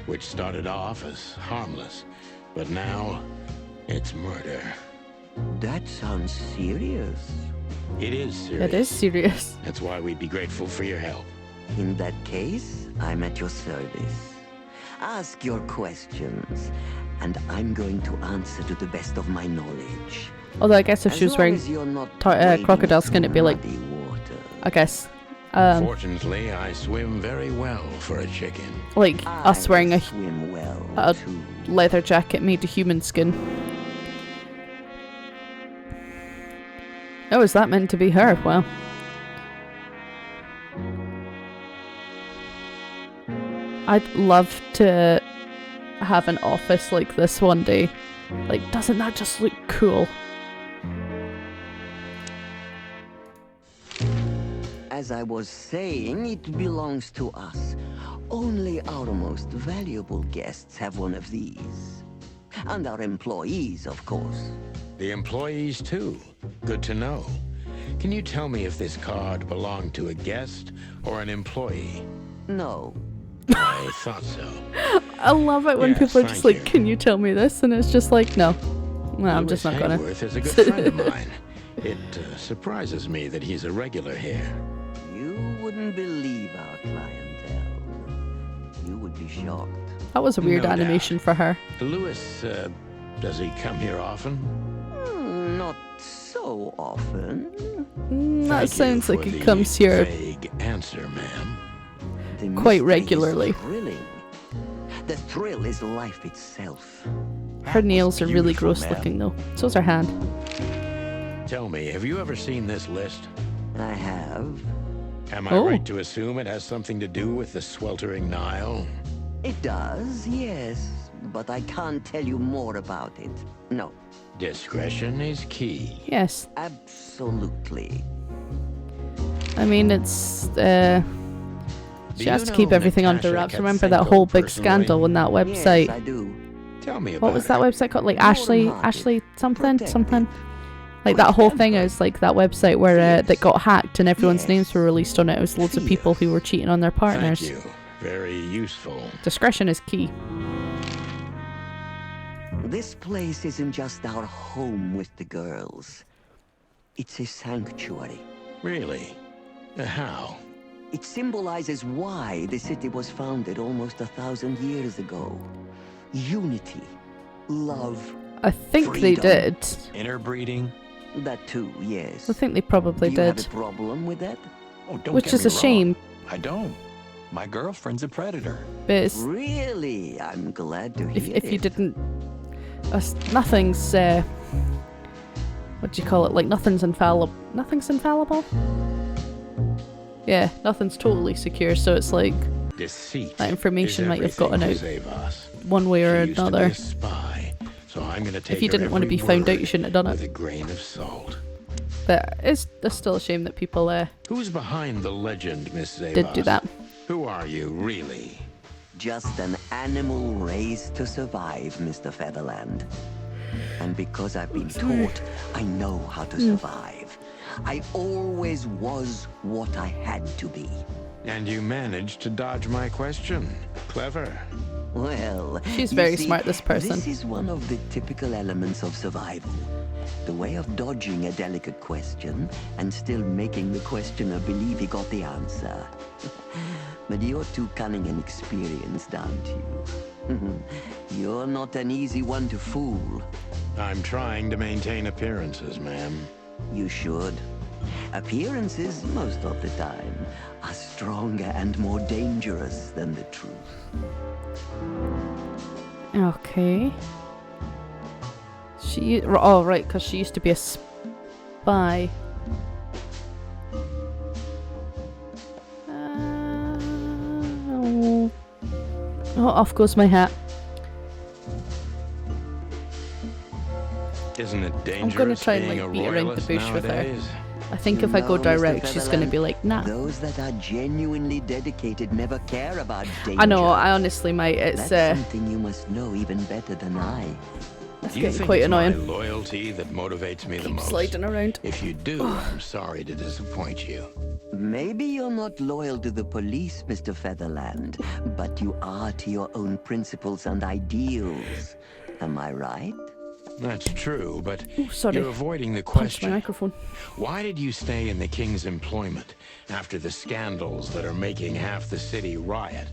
which started off as harmless, but now it's murder. That sounds serious. It is serious. It is serious. That's why we'd be grateful for your help. In that case, I'm at your service. Ask your questions, and I'm going to answer to the best of my knowledge. Although I guess if As she was long wearing as you're not wading crocodile skin, it'd be through like, muddy water. I guess, Fortunately, I swim very well for a chicken. like us wearing I a swim well too. leather jacket made of human skin. Oh, is that meant to be her? Well. I'd love to have an office like this one day. Like, doesn't that just look cool? As As I was saying, it belongs to us. Only our most valuable guests have one of these. And our employees, of course. The employees, too. Good to know. Can you tell me if this card belonged to a guest or an employee? No. I thought so. I love it when Yes, people are just thank like, you. "Can you tell me this?" And it's just like, no. Well, I'm just not gonna. Hayworth is a good friend of mine. It surprises me that he's a regular here. You wouldn't believe our clientele. You would be shocked. That was a weird No animation doubt. for her. Lewis, does he come here often? Not so often. That Thank you sounds like for he the comes here vague answer, ma'am. The quite mystery is regularly. thrilling. The thrill is life itself. Her nails are really beautiful, gross ma'am. looking though. So's her hand. Tell me, have you ever seen this list? I have. Am I Oh. right to assume it has something to do with the sweltering Nile? It does, yes. But I can't tell you more about it. No, Discretion is key. Yes. absolutely. I mean, it's she Do has you to keep know everything under Natasha wraps. Remember that Katzenko whole big personally? scandal on that website? Yes, I do. Tell me about What was that it. website called? Like More Ashley, than happy. Ashley something, Protected. something. Like that whole thing is like that website where that got hacked and everyone's Yes. names were released on it. It was loads of people who were cheating on their partners. Thank you. Very useful. Discretion is key. This place isn't just our home with the girls. It's a sanctuary. Really? How? It symbolizes why the city was founded almost 1,000 years ago. Unity, love, I think they Freedom. did. Interbreeding? that too, yes. I think they probably Do you have did. a problem with that? Oh, don't Which get is me a shame, wrong. I don't. My girlfriend's a predator. but it's, Really? I'm glad to hear if you it. didn't, nothing's what do you call it? Like nothing's infallible. Nothing's infallible. Yeah, nothing's totally secure. So it's like Deceit. That information is might have gotten everything to Zavos. one way or She used to be another. a spy, so I'm gonna take If you her didn't want to every be found out, word you shouldn't have done with it. a grain of salt. But it's still a shame that people Who's behind the legend, Miss Zavos? did do that. Who are you, really? Just an animal raised to survive, Mr. Featherland. And because I've been taught, I know how to survive. I always was what I had to be. And you managed to dodge my question. Clever. Well, She's you very see, smart, this person. This is one of the typical elements of survival. The way of dodging a delicate question and still making the questioner believe he got the answer. But you're too cunning and experienced, aren't you? You're not an easy one to fool. I'm trying to maintain appearances, ma'am. You should. Appearances, most of the time, are stronger and more dangerous than the truth. Okay. She. Oh, right, because she used to be a spy. Oh, off goes my hat. Isn't it I'm dangerous gonna try and being like a beat around the royalist bush with her. nowadays? I think You if I go know, Mr. direct, she's gonna Featherland, be like, nah. Those that are genuinely dedicated never care about danger. I know. I honestly might. It's That's something you must know even better than I. it's Do you getting think quite it's annoying. my loyalty that motivates me the Keep most? sliding around. If you do, I'm sorry to disappoint you. Maybe you're not loyal to the police, Mr. Featherland, but you are to your own principles and ideals. Am I right? That's true, but Ooh, sorry. you're avoiding the Punched my question. microphone. Why did you stay in the king's employment after the scandals that are making half the city riot?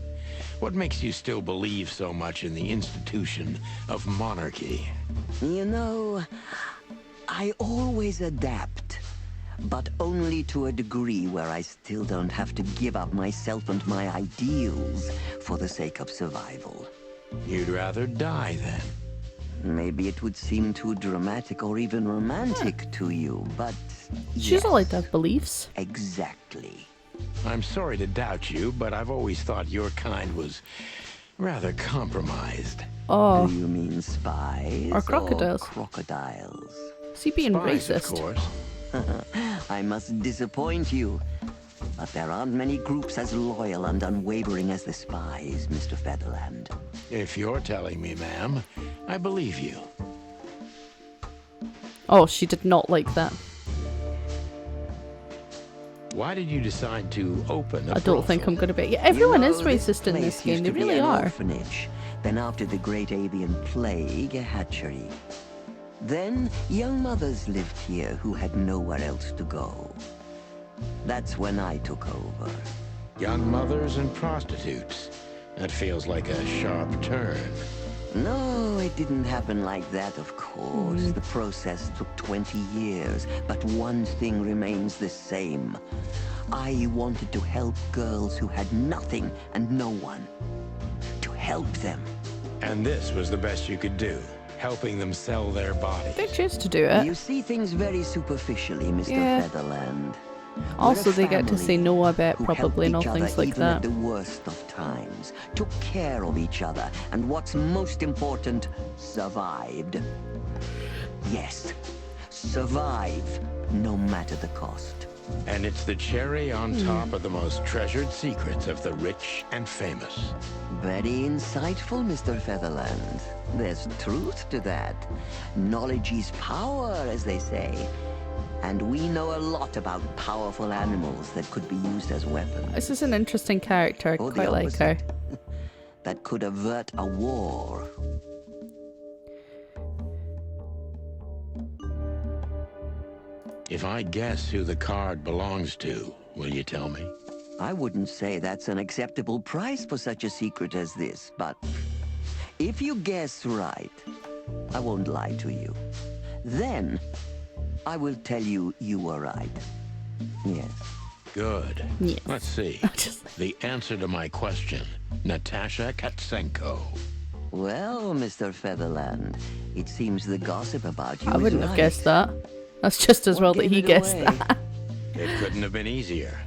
What makes you still believe so much in the institution of monarchy? You know, I always adapt, but only to a degree where I still don't have to give up myself and my ideals for the sake of survival. You'd rather die then? Maybe it would seem too dramatic or even romantic to you, but She's yes, allowed to have beliefs. exactly. I'm sorry to doubt you, but I've always thought your kind was rather compromised. Oh, Do you mean spies Or crocodiles. crocodiles? is he being Spies, racist? of course. I must disappoint you. But there aren't many groups as loyal and unwavering as the Spies, Mr. Featherland. If you're telling me, ma'am, I believe you. Oh, she did not like that. Why did you decide to open a I don't think I'm brothel? gonna be. Yeah, everyone You know, is racist in this place game. used They to be really an are. Orphanage. Then after the Great Avian Plague, a hatchery. Then young mothers lived here who had nowhere else to go. That's when I took over. Young mothers and prostitutes. That feels like a sharp turn. No, it didn't happen like that, of course. The process took 20 years, but one thing remains the same. I wanted to help girls who had nothing and no one. To help them. And this was the best you could do, helping them sell their bodies. They choose to do it. You see things very superficially, Mr. Yeah. Featherland. Also, We're a they get to say family no, I bet, who probably, and all helped each things other like even at that. the worst of times, took care of each other, and what's most important, survived. Yes, survive, no matter the cost. And it's the cherry on top of the most treasured secrets of the rich and famous. Very insightful, Mr. Featherland. There's truth to that. Knowledge is power, as they say. And we know a lot about powerful animals that could be used as weapons. This is an interesting character. I Or the quite like her. opposite. That could avert a war. If I guess who the card belongs to, will you tell me? I wouldn't say that's an acceptable price for such a secret as this, but if you guess right, I won't lie to you. Then, I will tell you you were right. Yes. Good. Yes. Let's see. Just- The answer to my question, Natasha Katsenko. Well, Mr. Featherland, it seems the gossip about you I is wouldn't have right. guessed that. That's just as What well that gave he it guessed away? that. It couldn't have been easier.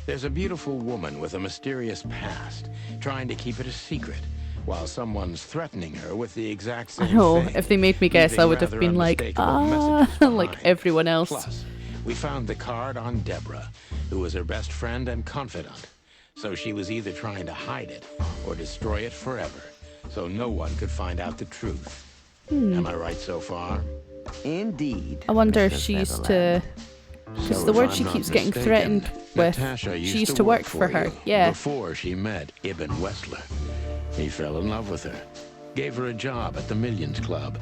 There's a beautiful woman with a mysterious past, trying to keep it a secret, while someone's threatening her with the exact same I know, thing. if they made me guess, I leaving would have rather been like, unmistakable messages like behind. everyone else. Plus, we found the card on Deborah, who was her best friend and confidant. So she was either trying to hide it or destroy it forever, so no one could find out the truth. Am I right so far? Indeed. I wonder if Mr. she used Featherland. to... Because So the if word I'm she not keeps getting mistaken, threatened with, Natasha she used to work for her. you Yeah. Before she met Ibn Westler. He fell in love with her, gave her a job at the Millions Club.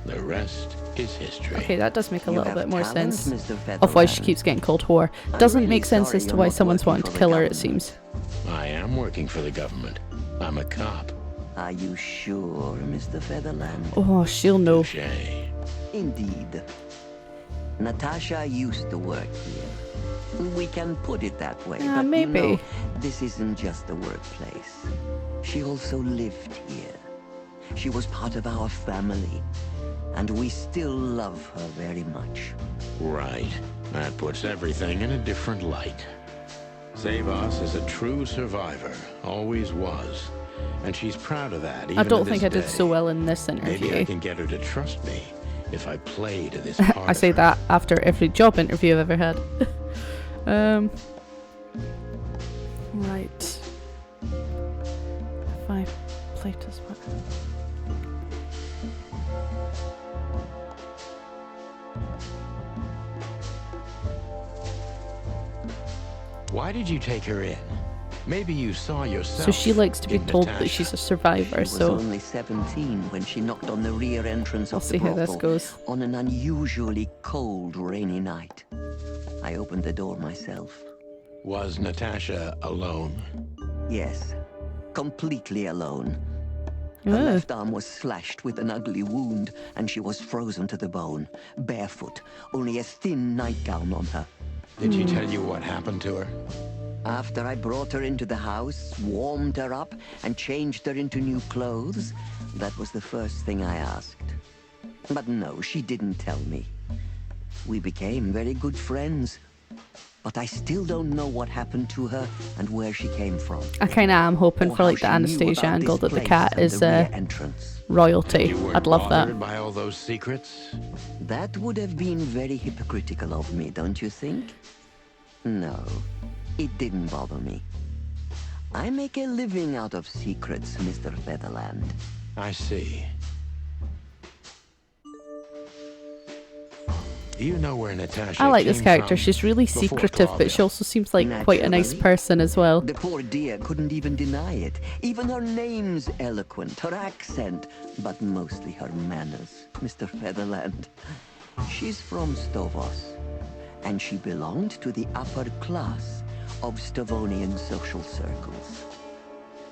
The rest is history. Okay, that does make a You little have bit more talent, sense Mr. of why she Featherland. keeps getting called whore. I'm Doesn't really make sense sorry as to you're why not someone's working wanting to for the kill her, it government. seems. I am working for the government. I'm a cop. Are you sure, Mr. Featherland? Oh, she'll know. Touché. Indeed. Natasha used to work here. We can put it that way, but maybe. you know, this isn't just a workplace. She also lived here. She was part of our family, and we still love her very much. Right. That puts everything in a different light. Savas is a true survivor. Always was. And she's proud of that, even I don't to think this I did day. so well in this Maybe I interview. can get her to trust me if I play to this part I say of her. that after every job interview I've ever had. Right. If I play this one. Why did you take her in? Maybe you saw yourself. So she likes to be in told Natasha. that she's a She survivor, was so only 17 when she knocked on the rear entrance we'll of see the how this brothel goes. on an unusually cold, rainy night. I opened the door myself. Was Natasha alone? Yes, completely alone. Her Oh. left arm was slashed with an ugly wound, and she was frozen to the bone, barefoot, only a thin nightgown on her. Did she tell you what happened to her? After I brought her into the house, warmed her up, and changed her into new clothes, that was the first thing I asked. But no, she didn't tell me. We became very good friends. But I still don't know what happened to her and where she came from. I kind of am hoping or for how like the she knew Anastasia about angle this that the place cat and is the rear entrance. royalty. You weren't I'd love that. bothered by all those secrets? That would have been very hypocritical of me, don't you think? No. It didn't bother me. I make a living out of secrets, Mr. Featherland. I see. Do you know where Natasha I like this came character. from She's really before secretive, but she Claudia? also seems like quite a nice Naturally. person as well. The poor dear couldn't even deny it. Even her name's eloquent, her accent, but mostly her manners, Mr. Featherland. She's from Stovos, and she belonged to the upper class of Stavonian social circles.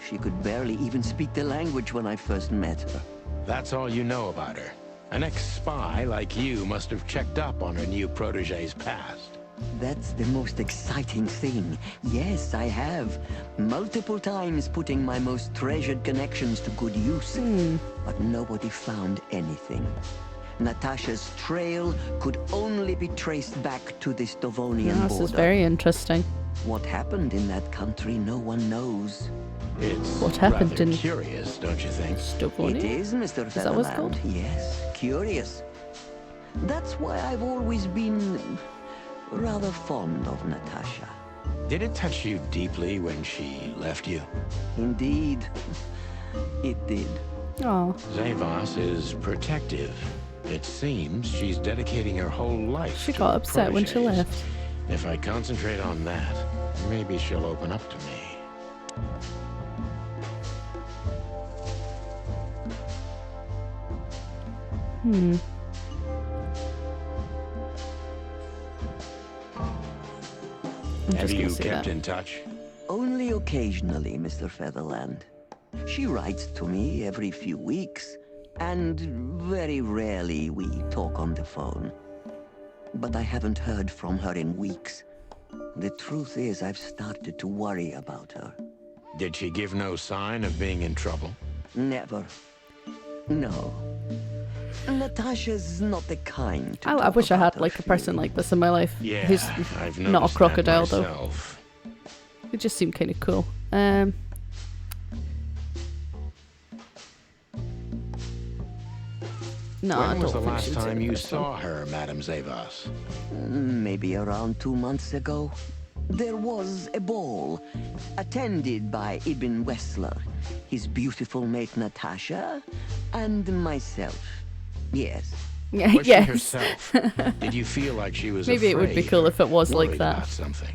She could barely even speak the language when I first met her. That's all you know about her. An ex-spy like you must have checked up on her new protege's past. That's the most exciting thing. Yes, I have. Multiple times putting my most treasured connections to good use. But nobody found anything. Natasha's trail could only be traced back to the Stavonian This border. is very interesting. What happened in that country, no one knows. It's What happened rather in curious, don't you think? Stavonia? It is, Mr. Featherland. Is that what it's called? Yes, curious. That's why I've always been rather fond of Natasha. Did it touch you deeply when she left you? Indeed, it did. Oh, Zavos is protective. It seems she's dedicating her whole life she to got her upset when she protégés. left. If I concentrate on that, maybe she'll open up to me. I'm Have just gonna you say kept that. in touch? Only occasionally, Mr. Featherland. She writes to me every few weeks, and very rarely we talk on the phone. But I haven't heard from her in weeks. The truth is, I've started to worry about her. Did she give no sign of being in trouble? Never. No. Natasha's not the kind to I talk wish I about had her like a person feelings. like this in my life. Yeah, Who's I've not a noticed crocodile that though. myself. It just seemed kind of cool. No, I When don't was the think last she'd time say you the first one. saw her, Madame Zavos? Maybe around 2 months ago. There was a ball, attended by Ibn Wessler, his beautiful mate Natasha, and myself. Yes. Yeah, Was yes. she herself? Did you feel like she was Maybe it would be afraid cool or if it was like worried that. about something?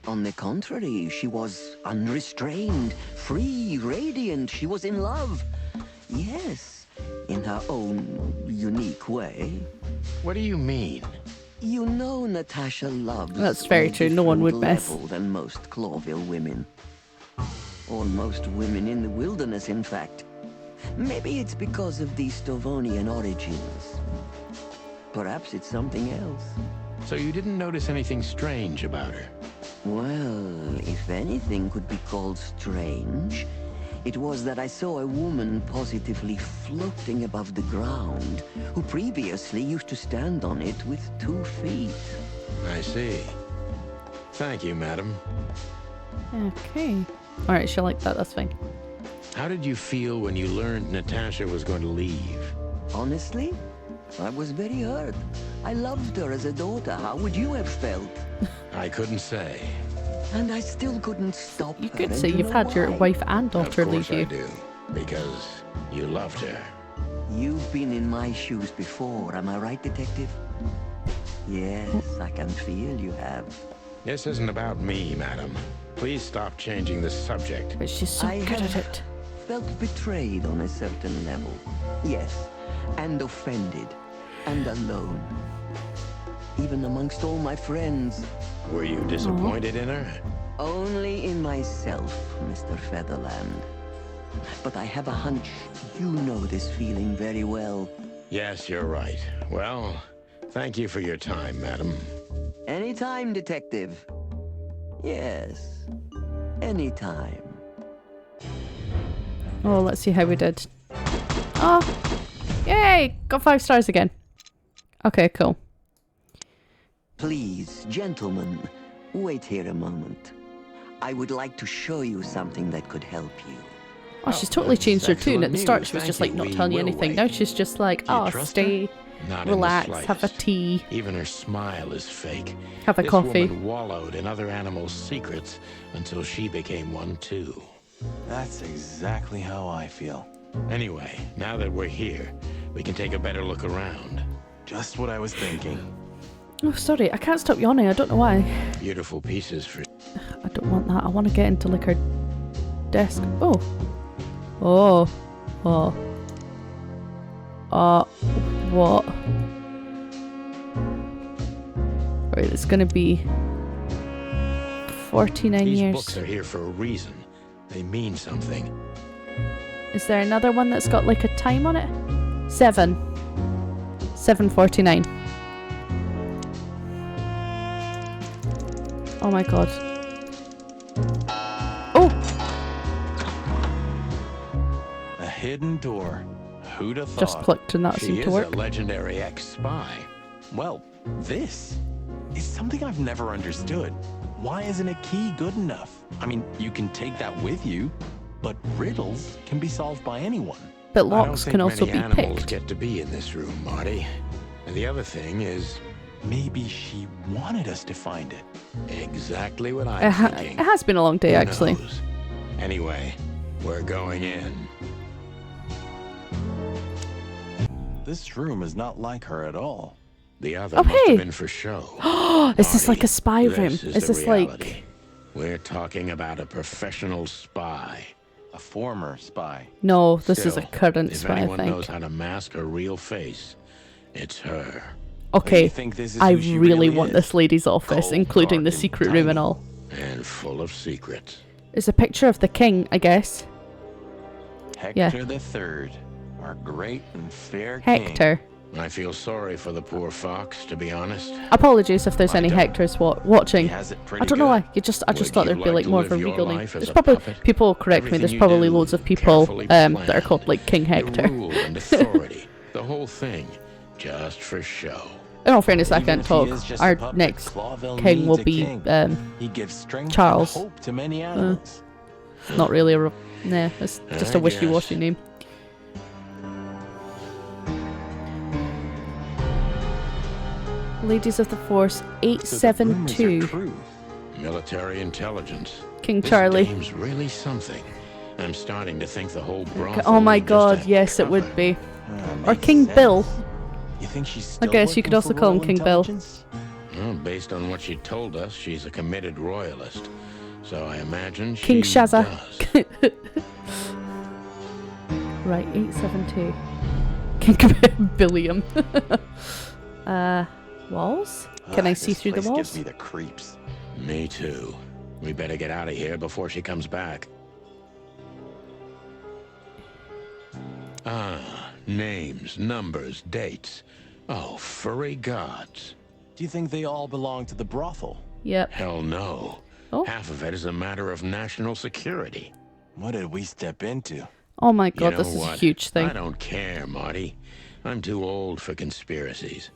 On the contrary, she was unrestrained, free, radiant. She was in love. Yes, in her own unique way. What do you mean? You know Natasha loves That's very on a true, no one would different miss. level than most Clawville women. Or most women in the wilderness, in fact. Maybe it's because of the Stavonian origins. Perhaps it's something else. So you didn't notice anything strange about her? Well, if anything could be called strange, it was that I saw a woman positively floating above the ground, who previously used to stand on it with 2 feet. I see. Thank you, madam. Okay. Alright, she'll like that, that's fine. How did you feel when you learned Natasha was going to leave? Honestly, I was very hurt. I loved her as a daughter. How would you have felt? I couldn't say. And I still couldn't stop You her, could and say you you've know had your why? wife and daughter Of course leave you. I do. Because you loved her. You've been in my shoes before, am I right, detective? Yes, I can feel you have. This isn't about me, madam. Please stop changing the subject. But she's so I good at have it. felt betrayed on a certain level. Yes, and offended, and alone. Even amongst all my friends. Were you disappointed in her? Only in myself, Mr. Featherland. But I have a hunch you know this feeling very well. Yes, you're right. Well, thank you for your time, madam. Anytime, detective. Yes, anytime. Oh, let's see how we did. Oh, yay! Got 5 stars again. Okay, cool. Please, gentlemen, wait here a moment. I would like to show you something that could help you. Oh, she's totally changed her tune. At the excellent start, news. she was just Thank like you. not We telling you will anything. wait. Now she's just like, Do you oh, trust stay. her? Not relax, in the have a slightest. tea, Even her smile is fake. have a This coffee. woman wallowed in other animals' secrets until she became one too. That's exactly how I feel. Anyway, now that we're here, we can take a better look around. Just what I was thinking. Oh, sorry, I can't stop yawning. I don't know why. Beautiful pieces for... I don't want that. I want to get into like her desk. Oh. Oh. Oh. What? Right, it's gonna be 49 These years. books are here for a reason. They mean something. Is there another one that's got like a time on it? 7:49. Oh my god. Oh! A hidden door. Who'd have thought? Just clicked and that She seemed is to work. a legendary ex-spy. Well, this is something I've never understood. Why isn't a key good enough? I mean, you can take that with you, but riddles can be solved by anyone. But I don't locks think can also many be animals picked. get to be in this room, Marty. And the other thing is Maybe she wanted us to find it. exactly what It, I'm ha- thinking. it has been a long day, Who actually. knows? Anyway, we're going in. This room is not like her at all. The other Oh, must hey. have been for show. Is this like a Marty, spy room? This Is the this reality. like... We're talking about a professional spy. A former spy. No, this is a Still, current if spy, I anyone think. knows how to mask her real face, it's her. Okay, You think this is I who she really really want is? this lady's office, Cold, including the dark, and secret room and tiny. all. And full of secrets. It's a picture of the king, I guess. Hector the Third, our great and fair king. Hector. I feel sorry for the poor fox, to be honest. Apologies if there's I any don't. Hectors watching. He has it pretty I don't know good. why. I just Would thought you there'd be like like to more of a live your regal name. life as There's a probably puppet? people correct me. Everything There's you probably do, loads of people carefully that are planned. called like King Hector. Your rule and authority, the whole thing, just for show. In all fairness, I Even can't if he talk. is just a Our puppet, next Clawville king needs will a be king. He gives strength Charles. and hope to many animals. not really a. Nah, it's just I a wishy-washy guess. name. Ladies of the Force So the rumors are 872. true. Military intelligence. King This Charlie. dame's really something. I'm starting to think the whole brothel Oh my is just god, a yes, it cover. would be. Makes Or King sense. Bill. You think she's still guess you could working also for call him Royal King Bill. Intelligence? Well, based on what she told us, she's a committed royalist. So I imagine King she Shazza. does. Right, 872. King Billiam. Walls? Can I see This through the place walls? gives me the creeps. Me too. We better get out of here before she comes back. Ah, names, numbers, dates. Oh, furry gods. Do you think they all belong to the brothel? Yep. Hell no. Oh. Half of it is a matter of national security. What did we step into? Oh my You god, know this is a what? huge thing. I don't care, Marty. I'm too old for conspiracies.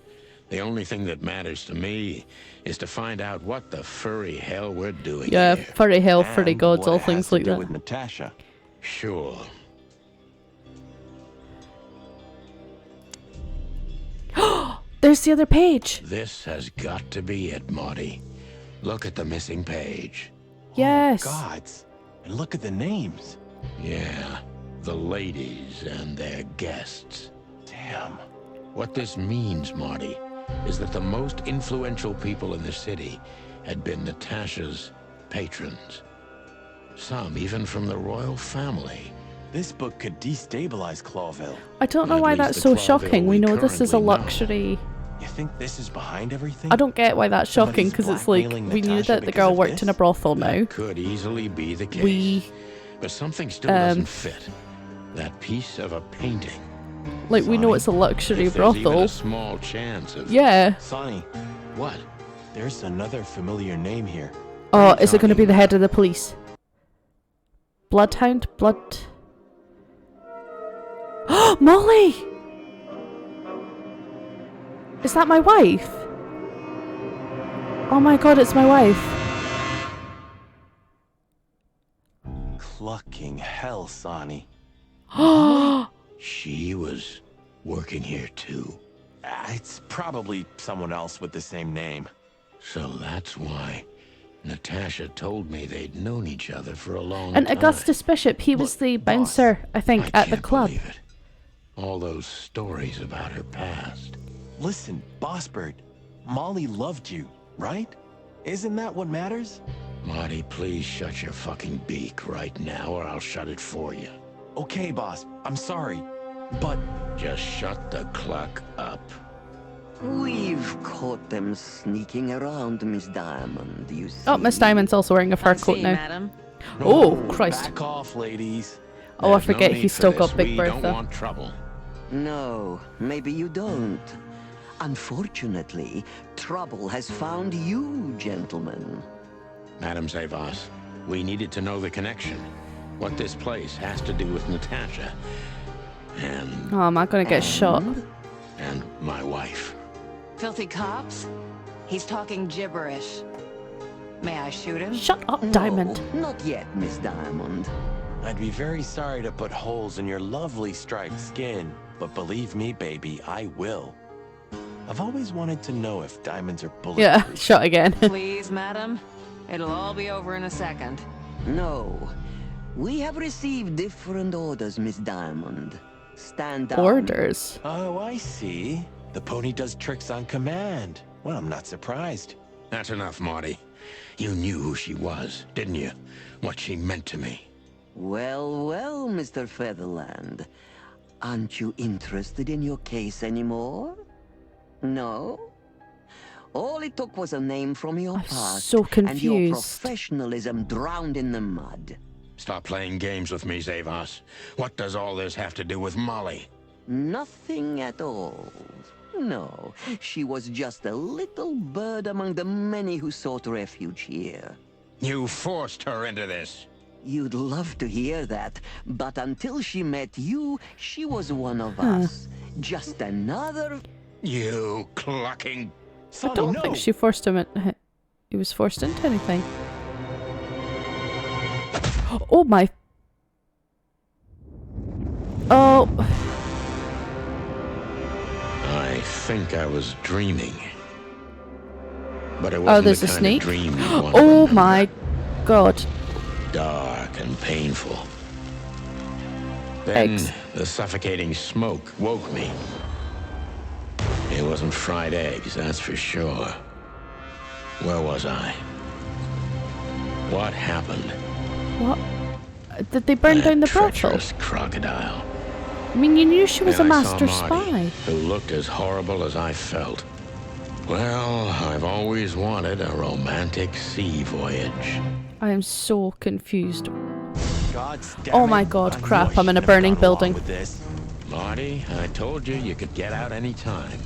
The only thing that matters to me is to find out what the furry hell we're doing Yeah, here. furry hell, furry And gods, what all it has things to like do that. with Natasha. Sure. There's the other page. This has got to be it, Marty. Look at the missing page. Yes. Gods. And look at the names. Yeah, the ladies and their guests. Damn. What this means, Marty, is that the most influential people in the city had been Natasha's patrons. Some even from the royal family. This book could destabilize Clawville. I don't know At why least that's the so Clawville shocking. We we know this is a currently know. luxury. You think this is behind everything? I don't get why that's shocking, Somebody's because it's like, blackmailing we knew Natasha that the because girl of worked in a this? brothel now. Could easily be the case. We, But something still doesn't fit. That piece of a painting. like, we know Sonny, it's a luxury if there's even brothel. a small chance of... Yeah. Sonny, What? there's another familiar name here. Oh, you is it going to be talking the head of the police? Bloodhound? Blood... Molly! Is that my wife? Oh my god, it's my wife. Clucking hell, Sonny. She was working here too. It's probably someone else with the same name. So that's why Natasha told me they'd known each other for a long And time. Augustus Bishop, he was Look, the boss, bouncer, I think, I at the can't club. believe it. All those stories about her past. Listen, Boss Bird, Molly loved you, right? Isn't that what matters? Marty, please shut your fucking beak right now, or I'll shut it for you. Okay, boss, I'm sorry, but Just shut the cluck up. We've caught them sneaking around, Miss Diamond, you see. Oh, Miss Diamond's also wearing a fur I coat see, now. madam. Oh, Christ. back off, ladies. Oh, I There's no forget need he's for still this. got Big We Bertha. don't want trouble. No, maybe you don't. Unfortunately, trouble has found you, gentlemen. Madam Zavas, we needed to know the connection. What this place has to do with Natasha. And Oh, am I gonna get shot? my wife. Filthy cops? He's talking gibberish. May I shoot him? Shut up, Diamond. No, not yet, Miss Diamond. I'd be very sorry to put holes in your lovely striped skin, but believe me, baby, I will. I've always wanted to know if diamonds are bulletproof. Yeah, shot again. Please, madam. It'll all be over in a second. No. We have received different orders, Miss Diamond. Stand down. Orders. Oh, I see. The pony does tricks on command. Well, I'm not surprised. That's enough, Marty. You knew who she was, didn't you? What she meant to me. Well, well, Mr. Featherland. Aren't you interested in your case anymore? No? All it took was a name from your I'm past, so and your confused. professionalism drowned in the mud. Stop playing games with me, Zavas. What does all this have to do with Molly? Nothing at all. No, she was just a little bird among the many who sought refuge here. You forced her into this. You'd love to hear that, but until she met you, she was one of us. Just another... You clucking... I Sonny, don't no! think she forced him. He was forced into anything. Oh my. Oh. I think I was dreaming. But it Oh, wasn't there's the a kind snake. of dream you want to Oh remember. my god. Dark and painful. Then Eggs. the suffocating smoke woke me. It wasn't fried eggs, that's for sure. Where was I? What happened? What? Did they burn That down the brothel? treacherous crocodile. I mean, you knew she was a Then I saw master Marty, spy. who looked as horrible as I felt. Well, I've always wanted a romantic sea voyage. I am so confused. God damn Oh it. my God, I knew crap, I I'm in a shouldn't have burning gone along building. with this. Marty, I told you you could get out any time.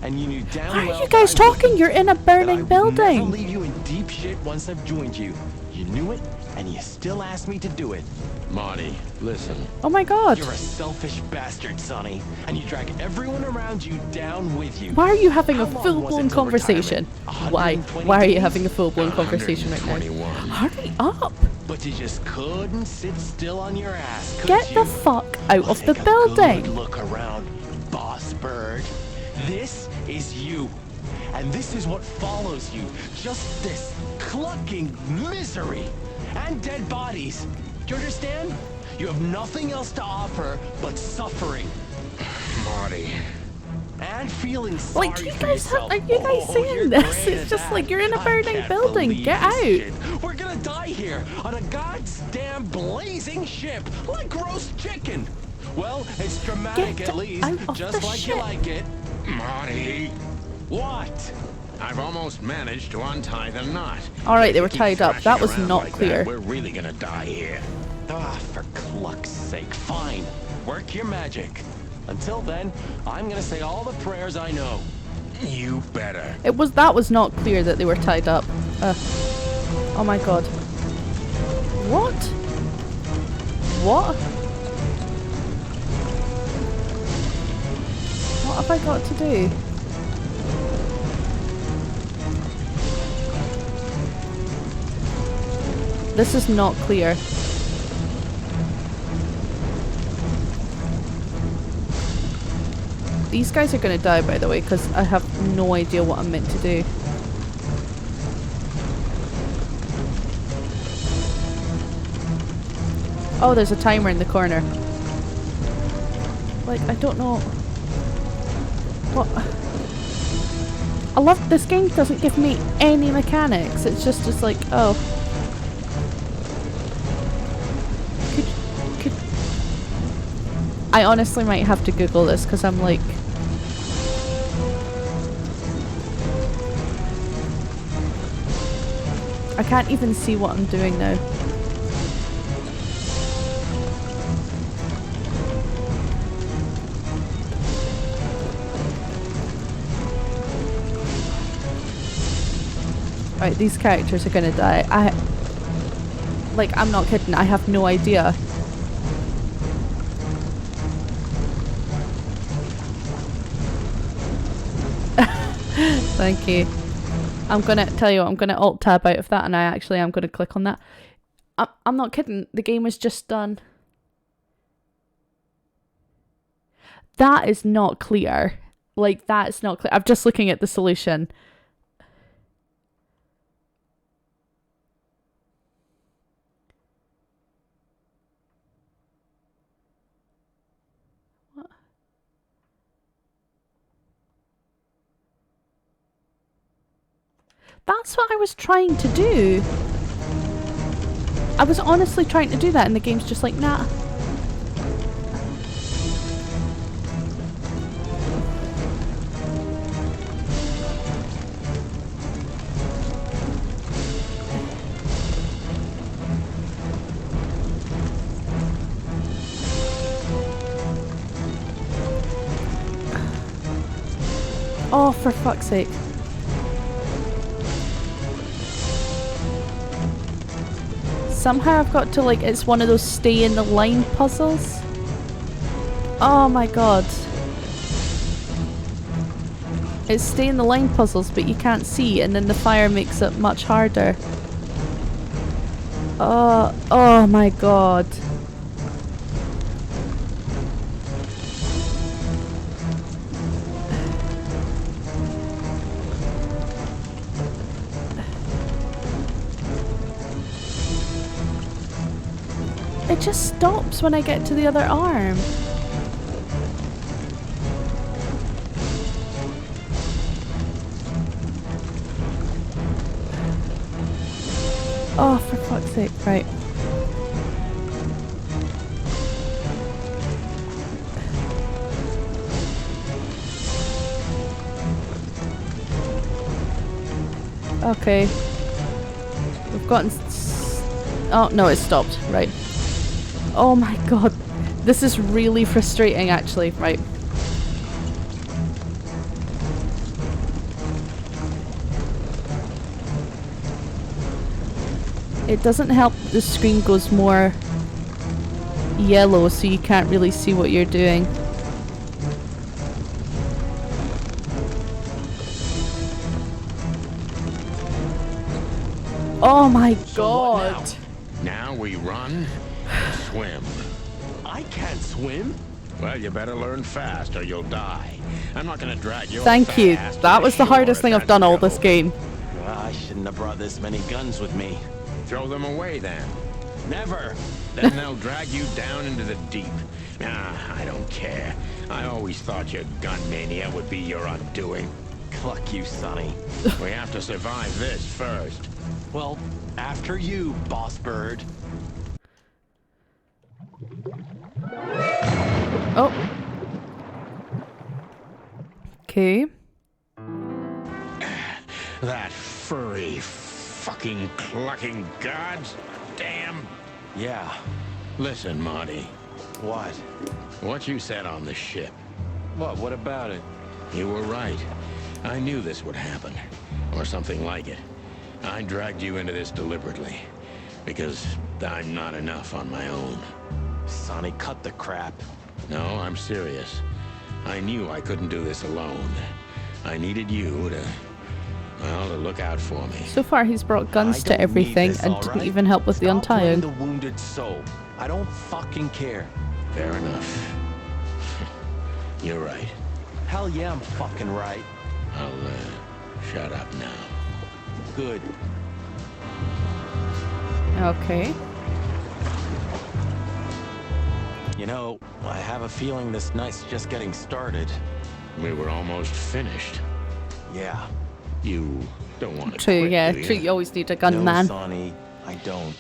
And you knew damn Why well are you guys that I talking? You're in a that I burning would never building. leave you in deep shit once I've joined you. You knew it, and you still asked me to do it. Marty, listen. Oh my god. You're a selfish bastard, Sonny, and you drag everyone around you down with you. Why are you having a How long was full-blown it till conversation? retirement? Why? 120 Why are you days? having a full-blown conversation right now? 121. Hurry up! But you just couldn't sit still on your ass, could Get you? the fuck out Well, of the take a building! Good look around, Boss Bird. This is you. And this is what follows you. Just this clucking misery. And dead bodies. Do you understand? You have nothing else to offer but suffering. Marty. And feeling sorry Like, do you for guys have? yourself. Are you guys Oh, seeing you're this? great It's at just that. like you're in a I burning can't building. believe Get this out! shit. We're gonna die here on a goddamn blazing ship like roast chicken. Well, it's dramatic Get at least, out of just the like ship. you like it. Marty. What? I've almost managed to untie the knot. All right, they were Keep tied up. thrashing That was around not like clear. that, we're really gonna die here. Ah, for cluck's sake, fine. Work your magic. Until then, I'm gonna say all the prayers I know. You better. That was not clear that they were tied up. Oh my god. What? What? What have I got to do? This is not clear. These guys are gonna die, by the way, because I have no idea what I'm meant to do. Oh, there's a timer in the corner. Like, I don't know. What? I love this game doesn't give me any mechanics. It's just like, oh. Could I honestly might have to Google this because I'm like, I can't even see what I'm doing now. Right, these characters are gonna die. I'm not kidding, I have no idea. Thank you. I'm gonna tell you what, I'm gonna alt tab out of that and I am gonna click on that. I'm not kidding, the game is just done. That is not clear. Like, that is not clear. I'm just looking at the solution. That's what I was trying to do. I was honestly trying to do that and the game's just like, nah. Oh, for fuck's sake. Somehow I've got to, like, it's one of those stay in the line puzzles. Oh my god. It's stay in the line puzzles, but you can't see, and then the fire makes it much harder. Oh my god. It just stops when I get to the other arm. Oh, for fuck's sake, right. Okay. We've gotten... Oh, no, it stopped. Right. Oh my god. This is really frustrating, actually. Right. It doesn't help the screen goes more yellow, so you can't really see what you're doing. Oh my god. Now we run, swim. I can't swim. Well, you better learn fast or you'll die. I'm not gonna drag your Thank you. fast to That was the shore hardest if thing I've that's done all your this hope. game. Well, I shouldn't have brought this many guns with me. Throw them away then. Never. Then they'll drag you down into the deep. Ah, I don't care. I always thought your gun mania would be your undoing. Cluck you, Sonny. We have to survive this first. Well, after you, boss bird. Oh. Okay. That furry, fucking clucking gods. Damn. Yeah. Listen, Marty. What? What you said on the ship. What about it? You were right. I knew this would happen. Or something like it. I dragged you into this deliberately. Because I'm not enough on my own. Sonny, cut the crap. No, I'm serious. I knew I couldn't do this alone. I needed you to... well, to look out for me. So far he's brought guns I to don't need everything this, and all didn't right? even help with the Stop playing untying. the wounded soul. I don't fucking care. Fair enough. You're right. Hell yeah, I'm fucking right. I'll, shut up now. Good. Okay. You know, I have a feeling this night's just getting started. We were almost finished. Yeah. You don't want to True, quit, yeah, do you? true. You always need a No, gunman. Sonny, I don't.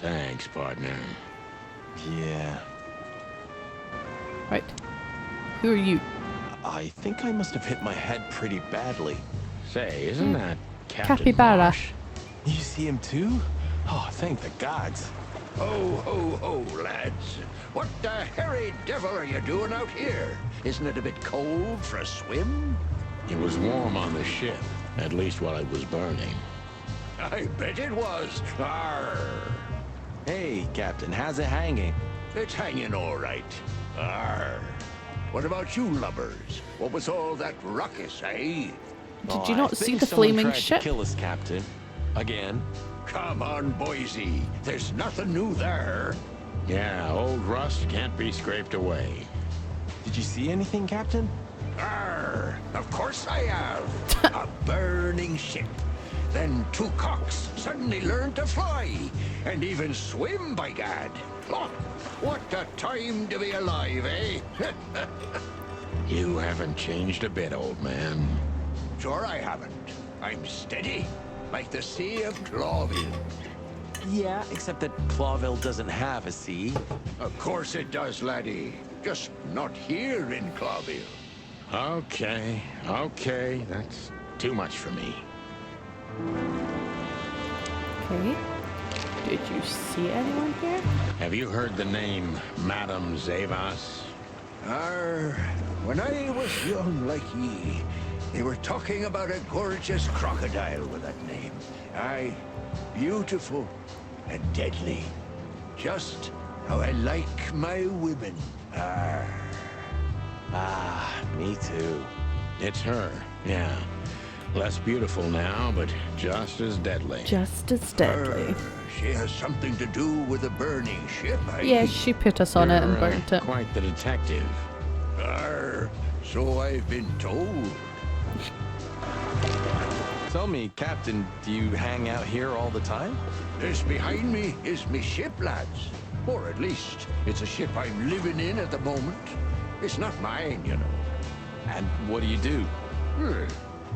Thanks, partner. Yeah. Right. Who are you? I think I must have hit my head pretty badly. Say, isn't that Captain Capybara. Marsh? You see him too? Oh, thank the gods. Ho, ho, ho, lads. What the hairy devil are you doing out here? Isn't it a bit cold for a swim? It was warm on the ship, at least while it was burning. I bet it was. Arr. Hey, Captain, how's it hanging? It's hanging all right. Arr. What about you lubbers? What was all that ruckus, eh? Did you not I see think the someone flaming tried ship? to kill us, Captain. Again. Come on, Boise. There's nothing new there. Yeah, old rust can't be scraped away. Did you see anything, Captain? Arr. Of course I have. A burning ship. Then two cocks suddenly learned to fly. And even swim, by gad. Oh, what a time to be alive, eh? You haven't changed a bit, old man. Sure I haven't. I'm steady, like the Sea of Clawville. Yeah, except that Clawville doesn't have a sea. Of course it does, laddie. Just not here in Clawville. Okay, okay, that's too much for me. Okay. Did you see anyone here? Have you heard the name Madame Zavas? When I was young like ye, they were talking about a gorgeous crocodile with that name. Aye, beautiful and deadly. Just how I like my women. Ah, me too. It's her, yeah. Less beautiful now, but just as deadly. Just as deadly. She has something to do with the burning ship, eh? Yes, she put us on it and You're, burnt it. Quite the detective. So I've been told. Tell me, Captain, do you hang out here all the time? This behind me is me ship, lads. Or at least, it's a ship I'm living in at the moment. It's not mine, you know. And what do you do?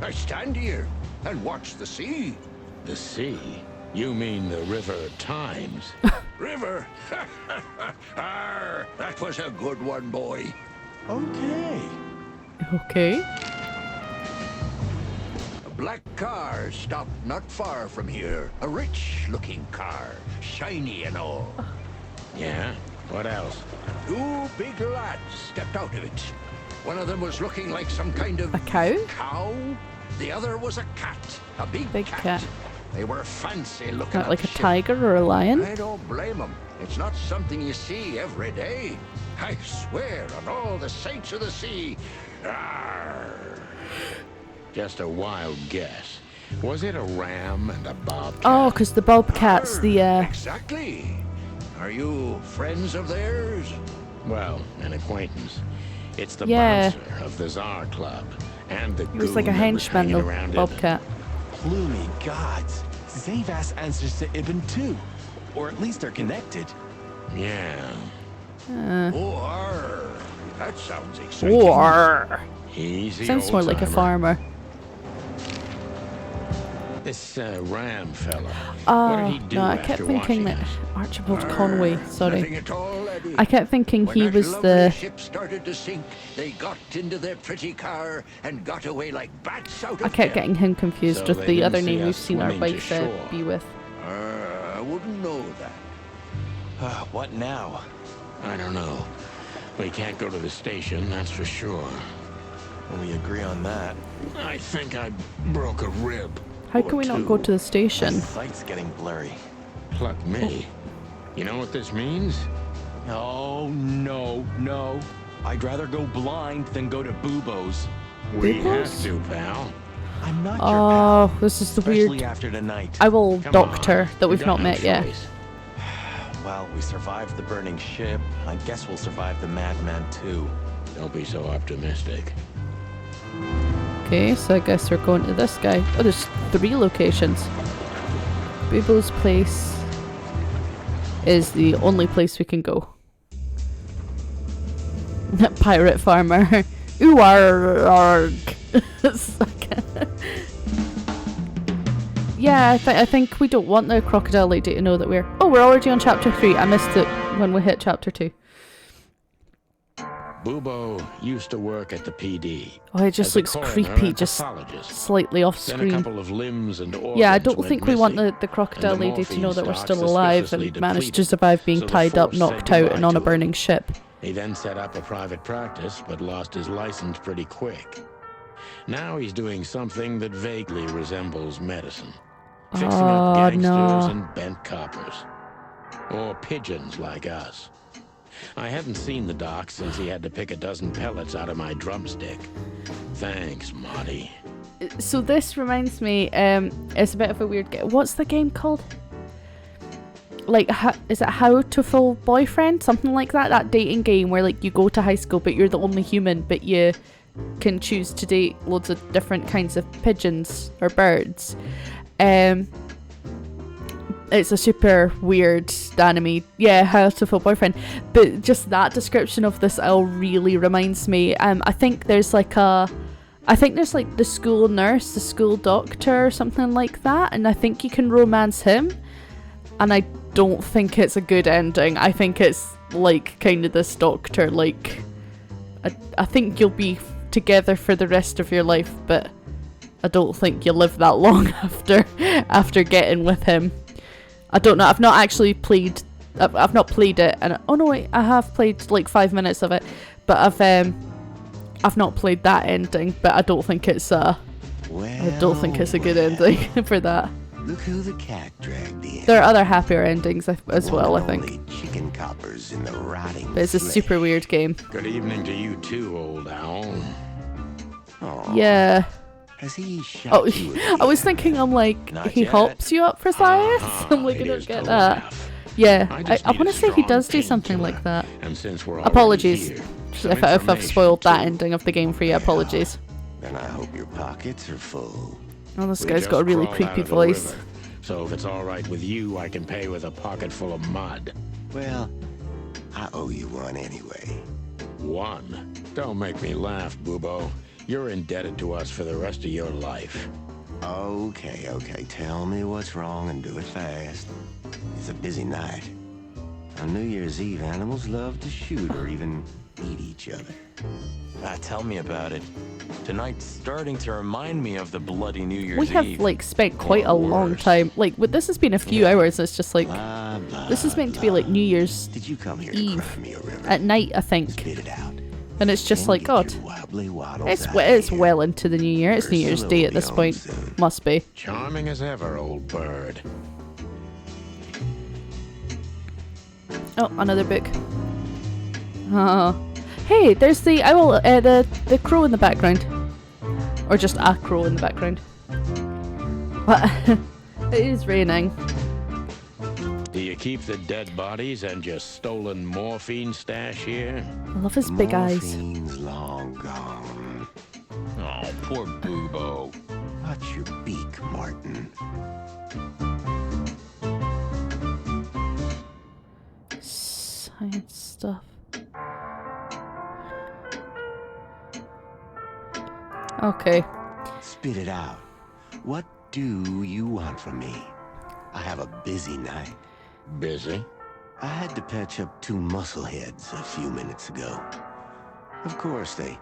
I stand here and watch the sea. The sea? You mean the River Times? River? That was a good one, boy. Okay. Okay. A black car stopped not far from here. A rich-looking car, shiny and all. Yeah? What else? Two big lads stepped out of it. One of them was looking like some kind of A cow? cow. The other was a cat, a big cat. They were fancy looking. Not like a ship. tiger or a lion? I don't blame them. It's not something you see every day. I swear on all the saints of the sea. Arr. Just a wild guess. Was it a ram and a bobcat? Oh, because the bobcat's the, Exactly. Are you friends of theirs? Well, an acquaintance. It's the Yeah. bouncer of the Tsar Club. And the he was like a goon that was henchman, hanging the around bobcat. Gloomy gods. Zavas answers to Ibn too. Or at least they're connected. Yeah. Oh, arr. That sounds exciting. Or Easy, sounds more like a old-timer. farmer. This ram fella. what Oh, did he do no, I after kept thinking watching that us? Archibald Conway, Nothing sorry. at all, laddie. I kept thinking When he that was lovely the... ship started to sink, they got into their pretty car and got away like bats out of I kept hell. getting him confused So with they the didn't other see name we've us seen our swimming to wife shore. be with. I wouldn't know that. What now? I don't know. We can't go to the station, that's for sure. We agree on that. I think I broke a rib. How or can we not two. go to the station? The sight's getting blurry. Pluck me. You know what this means? Oh, no, no. I'd rather go blind than go to Bubo's. We Bubo's? have to, pal. I'm not your Oh, pal, this is the especially weird... after tonight. I will Come doctor on. that We we've got not no met yet. choice. Well, we survived the burning ship. I guess we'll survive the madman too. Don't be so optimistic. Okay, so I guess we're going to this guy. Oh, there's 3 locations. Bubo's place is the only place we can go. Pirate farmer. Ooh, arg. Yeah, I think we don't want the crocodile lady to know that we're... Oh, we're already on chapter 3. I missed it when we hit chapter 2. Bubo used to work at the PD. Oh, it just looks creepy, just slightly off screen. A couple of limbs and Yeah, I don't think we want the crocodile lady to know that we're still alive and managed to survive being tied up, knocked out, and on a burning ship. He then set up a private practice, but lost his license pretty quick. Now he's doing something that vaguely resembles medicine. Fixing up gangsters and bent coppers. Or pigeons like us. I haven't seen the doc since he had to pick a dozen pellets out of my drumstick. Thanks, Marty. So this reminds me, it's a bit of a weird game. What's the game called? Like, is it How to Full Boyfriend? Something like that? That dating game where, like, you go to high school, but you're the only human, but you can choose to date loads of different kinds of pigeons or birds. It's a super weird anime. Yeah, How to Full Boyfriend. But just that description of this owl really reminds me. I think there's like the school nurse, the school doctor, or something like that, and I think you can romance him. And I don't think it's a good ending. I think it's like kind of this doctor, like I think you'll be together for the rest of your life, but I don't think you'll live that long after getting with him. I don't know. I've not actually played. I've not played it, and oh no, wait, I have played like 5 minutes of it, but I've not played that ending. But I don't think it's I don't think it's a good ending for that. Look who the cat dragged in. There are other happier endings as well, I think. Chicken coppers in the rotting But it's a super weird game. Good evening to you too, old owl. Aww. Yeah. Has he shot you I was thinking, I'm like, Not he yet. hops you up for science? I'm like, I don't get that. Yeah, I want to say he does do something like that. And since we're Apologies here, if I've spoiled that ending of the game for you. Apologies. Then I hope your pockets are full. Oh, this we guy's just got a really crawled creepy out of the voice. river. So if it's all right with you, I can pay with a pocket full of mud. Well, I owe you one anyway. One? Don't make me laugh, Bubo. You're indebted to us for the rest of your life. Okay. Tell me what's wrong and do it fast. It's a busy night. On New Year's Eve, animals love to shoot or even eat each other. Tell me about it. Tonight's starting to remind me of the bloody New Year's We have Eve. like spent quite a long time. Like, this has been a few hours. It's just like Blah, blah, this is meant to be like New Year's Did you come here Eve to cry me a river? at night, I think. Spit it out. And it's just like, God, it's well into the New Year. It's New Year's Day at this point. Must be. Charming as ever, old bird. Oh, another book. Oh. Hey, there's the owl, the crow in the background. Or just a crow in the background. But it is raining. Do you keep the dead bodies and your stolen morphine stash here? I love his big eyes. Morphine's long gone. Oh, poor Bubo. Watch your beak, Martin. Science stuff. Okay. Spit it out. What do you want from me? I have a busy night. Busy? I had to patch up 2 muscleheads a few minutes ago. Of course, they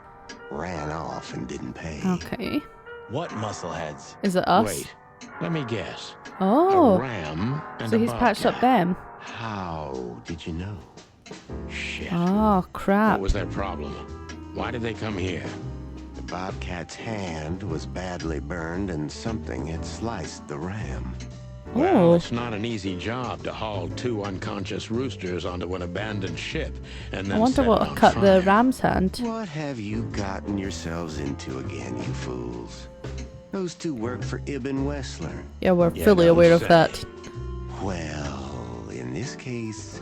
ran off and didn't pay. Okay. What muscleheads? Is it us? Wait, let me guess. A Oh. ram and So a he's patched up bobcat. them. How did you know? Shit. Oh, crap. What was their problem? Why did they come here? The bobcat's hand was badly burned and something had sliced the ram. Well, Oh. it's not an easy job to haul 2 unconscious roosters onto an abandoned ship and then I wonder set it what on cut the fire. ram's hand. What have you gotten yourselves into again, you fools? Those 2 work for Ibn Wessler. Yeah, we're Yeah, fully don't aware of say. that. Well, in this case,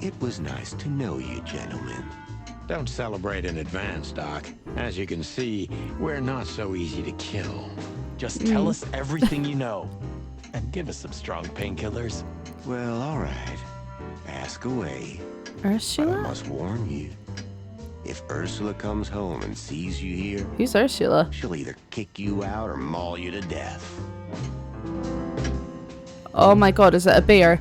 it was nice to know you, gentlemen. Don't celebrate in advance, Doc. As you can see, we're not so easy to kill. Just tell us everything you know. And give us some strong painkillers. Well, all right. Ask away. But I Ursula? must warn you. If Ursula comes home and sees you here, Who's Ursula? she'll either kick you out or maul you to death. Oh my god, is it a bear?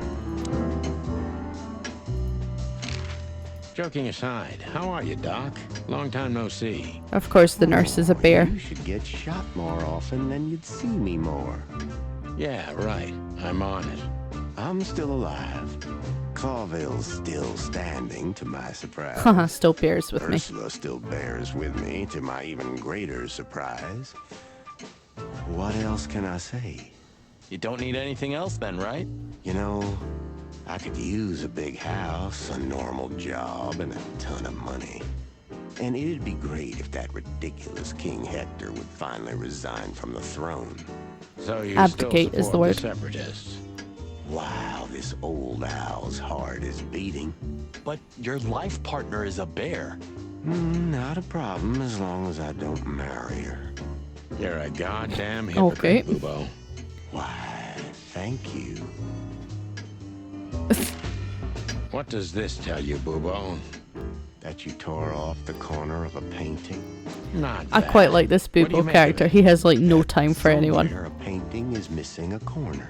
Joking aside, how are you, Doc? Long time no see. Of course the nurse is a bear. You should get shot more often, then you'd see me more. Yeah, right. I'm on it. I'm still alive. Clawville's still standing, to my surprise. Haha, still bears with me. Ursula still bears with me, to my even greater surprise. What else can I say? You don't need anything else then, right? You know, I could use a big house, a normal job, and a ton of money. And it'd be great if that ridiculous King Hector would finally resign from the throne. So you Abdicate still is the support word. the Separatists? Wow, this old owl's heart is beating. But your life partner is a bear. Not a problem as long as I don't marry her. You're a goddamn hypocrite, Okay. Bubo. Why, thank you. What does this tell you, Bubo? That you tore off the corner of a painting. Not I that. quite like this What do you Bubo make of character. it? He has like no time for anyone. Somewhere a painting is missing a corner.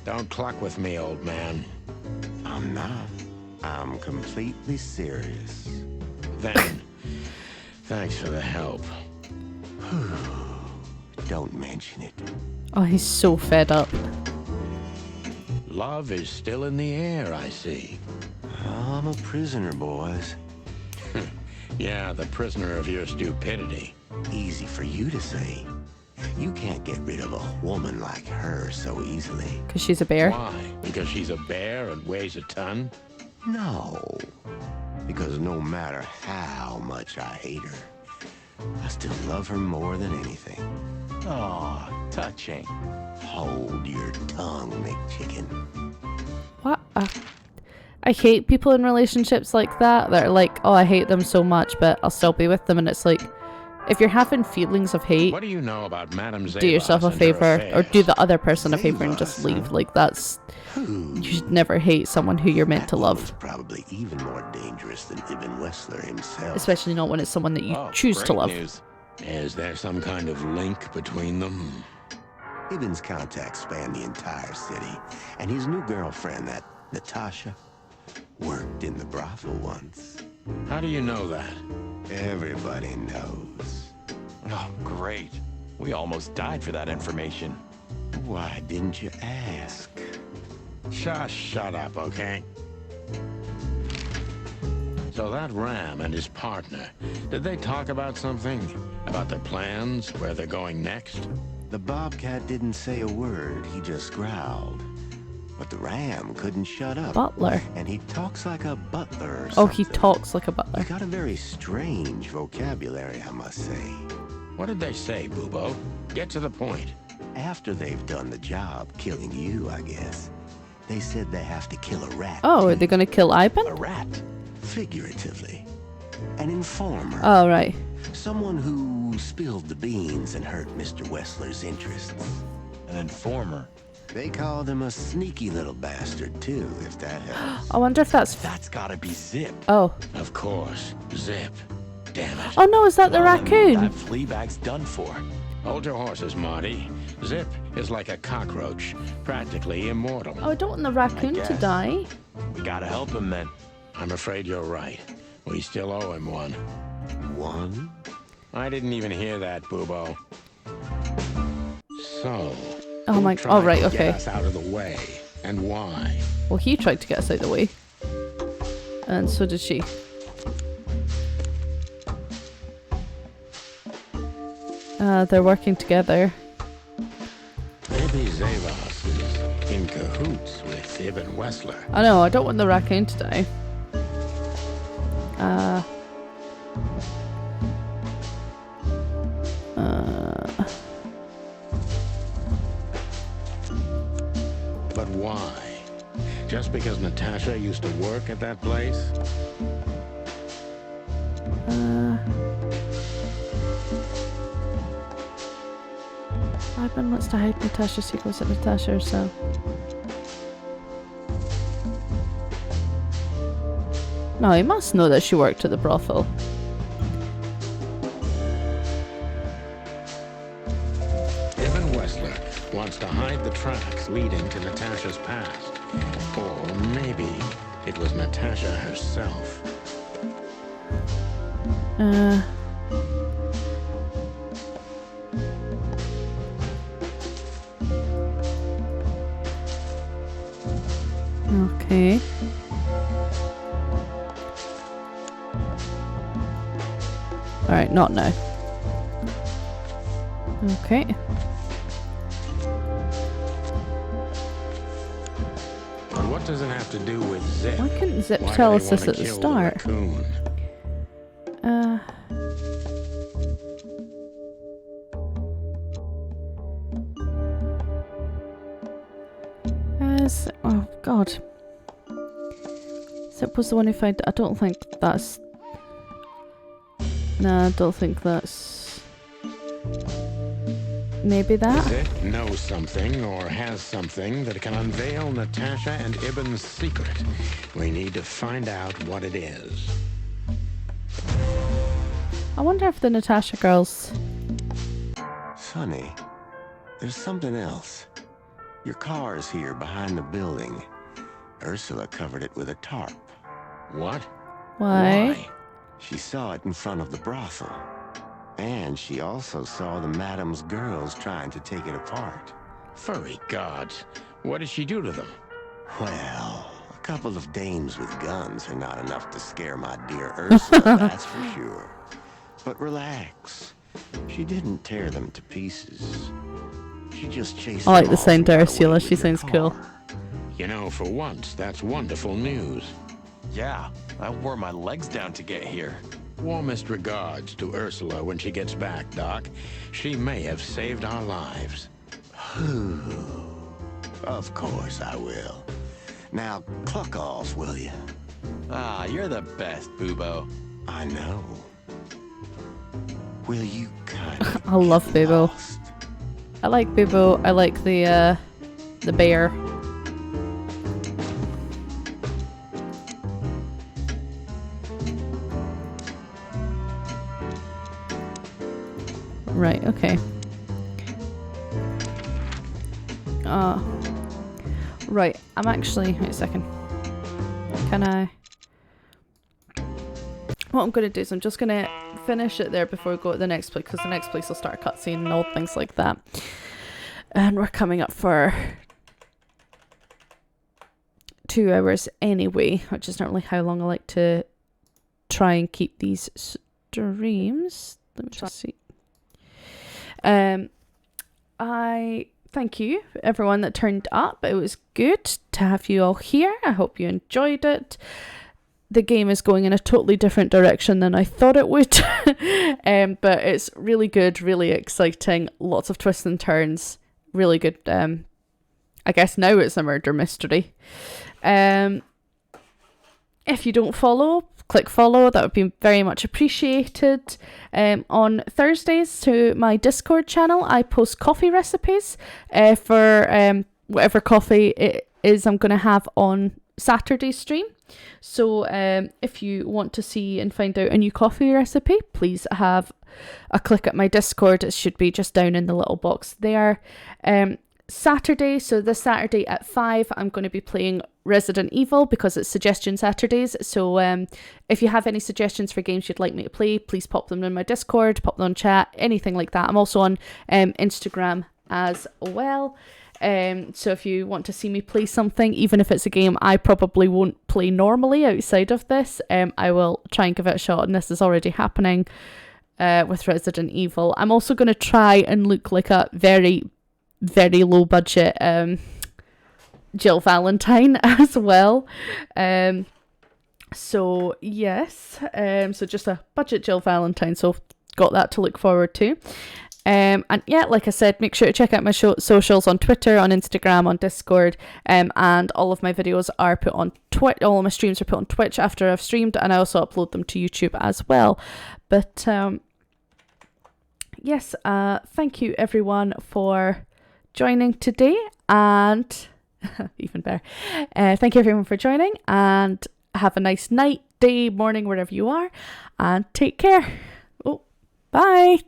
Don't cluck with me, old man. I'm not. I'm completely serious. Then, thanks for the help. Don't mention it. Oh, he's so fed up. Love is still in the air, I see. I'm a prisoner, boys. Yeah, the prisoner of your stupidity. Easy for you to say. You can't get rid of a woman like her so easily. Because she's a bear. Why? Because she's a bear and weighs a ton? No. Because no matter how much I hate her, I still love her more than anything. Aw, touching. Hold your tongue, McChicken. What? I hate people in relationships like that are like, oh, I hate them so much, but I'll still be with them. And it's like, if you're having feelings of hate, What do you know about Madame Zavas do yourself a and her favor, or affairs? do the other person a favor and just Zavas, leave. huh? Like, that's, you should never hate someone who you're meant to That love. woman's probably even more dangerous than Ibn Wessler himself. Especially not when it's someone that you Oh, choose to great love. news. Is there some kind of link between them? Ibn's contacts span the entire city, and his new girlfriend, that Natasha, worked in the brothel once. How do you know that? Everybody knows. Oh, great. We almost died for that information. Why didn't you ask? Just shut up, okay? So that Ram and his partner, did they talk about something? About their plans, where they're going next? The Bobcat didn't say a word, he just growled. But the Ram couldn't shut up. Butler. And he talks like a butler or Oh, something. he talks like a butler. He's got a very strange vocabulary, I must say. What did they say, Bubo? Get to the point. After they've done the job, killing you, I guess, they said they have to kill a rat. Oh, are too. they going to kill Ivan? A rat, figuratively. An informer. Oh, right. Someone who spilled the beans and hurt Mr. Wessler's interests. An informer. They called him a sneaky little bastard, too, if that helps. I wonder if that's... That's gotta be Zip. Oh. Of course. Zip. Damn it. Oh no, is that the Well, then raccoon? That Fleabag's done for. Hold your horses, Marty. Zip is like a cockroach, practically immortal. Oh, I don't want the raccoon to guess. die. We gotta help him then. I'm afraid you're right. We still owe him one. One? I didn't even hear that, Bubo. So, Oh who my... tried Oh, right, to okay. get us out of the way, and why? Well, he tried to get us out of the way. And so did she. They're working together. Maybe Zavas is in cahoots with Ibn Wessler. I know, I don't want the raccoon to die. But why? Just because Natasha used to work at that place? Ivan wants to hide Natasha's secrets at Natasha herself. No, he must know that she worked at the brothel. Evan Wessler wants to hide the tracks leading to Natasha's past. Or maybe it was Natasha herself. Okay. Alright, not now. Okay. But what does it have to do with Zip? Why couldn't Zip Why tell do us they this wanna at the kill start? raccoon? Oh god. Zip was the one who found. I don't think that's. Nah, I don't think that's. Maybe that? Zip knows something or has something that can unveil Natasha and Ibn's secret. We need to find out what it is. I wonder if the Natasha girls. Sonny, there's something else. Your car's here behind the building. Ursula covered it with a tarp. What? Why? She saw it in front of the brothel. And she also saw the madam's girls trying to take it apart. Furry gods. What did she do to them? Well, a couple of dames with guns are not enough to scare my dear Ursula, that's for sure. But relax. She didn't tear them to pieces. She just chased I like them the off sound and to got away Ursula. with She her sounds cool. car. You know, for once, that's wonderful news. Yeah, I wore my legs down to get here. Warmest regards to Ursula when she gets back, Doc. She may have saved our lives. Of course I will. Now, cluck off, will you? Ah, you're the best, Boobo. I know. Will you kind of I love Bebo. I like Bebo. I like the bear. Right, okay. Right, I'm actually... Wait a second. Can I... What I'm going to do is I'm just going to finish it there before we go to the next place, because the next place will start a cutscene and all things like that. And we're coming up for 2 hours anyway, which is normally how long I like to try and keep these streams. Let me just see. I thank you everyone that turned up. It was good to have you all here. I hope you enjoyed it. The game is going in a totally different direction than I thought it would. But it's really good, really exciting, lots of twists and turns. Really good. I guess now it's a murder mystery. If you don't follow, click follow. That would be very much appreciated. On Thursdays to my Discord channel, I post coffee recipes for whatever coffee it is I'm going to have on Saturday stream. So if you want to see and find out a new coffee recipe, please have a click at my Discord. It should be just down in the little box there. Saturday, so this Saturday at 5, I'm going to be playing Resident Evil because it's suggestion Saturdays. So if you have any suggestions for games you'd like me to play, please pop them in my Discord, pop them on chat, anything like that. I'm also on Instagram as well. So if you want to see me play something, even if it's a game I probably won't play normally outside of this, I will try and give it a shot, and this is already happening with Resident Evil. I'm also going to try and look like a very, very low budget Jill Valentine as well. So yes, so just a budget Jill Valentine, so got that to look forward to. And yeah, like I said, make sure to check out my socials on Twitter, on Instagram, on Discord, and all of my videos are put on Twitch. All of my streams are put on Twitch after I've streamed, and I also upload them to YouTube as well. But yes, thank you everyone for joining today, and even better, thank you everyone for joining, and have a nice night, day, morning, wherever you are, and take care. Oh, bye.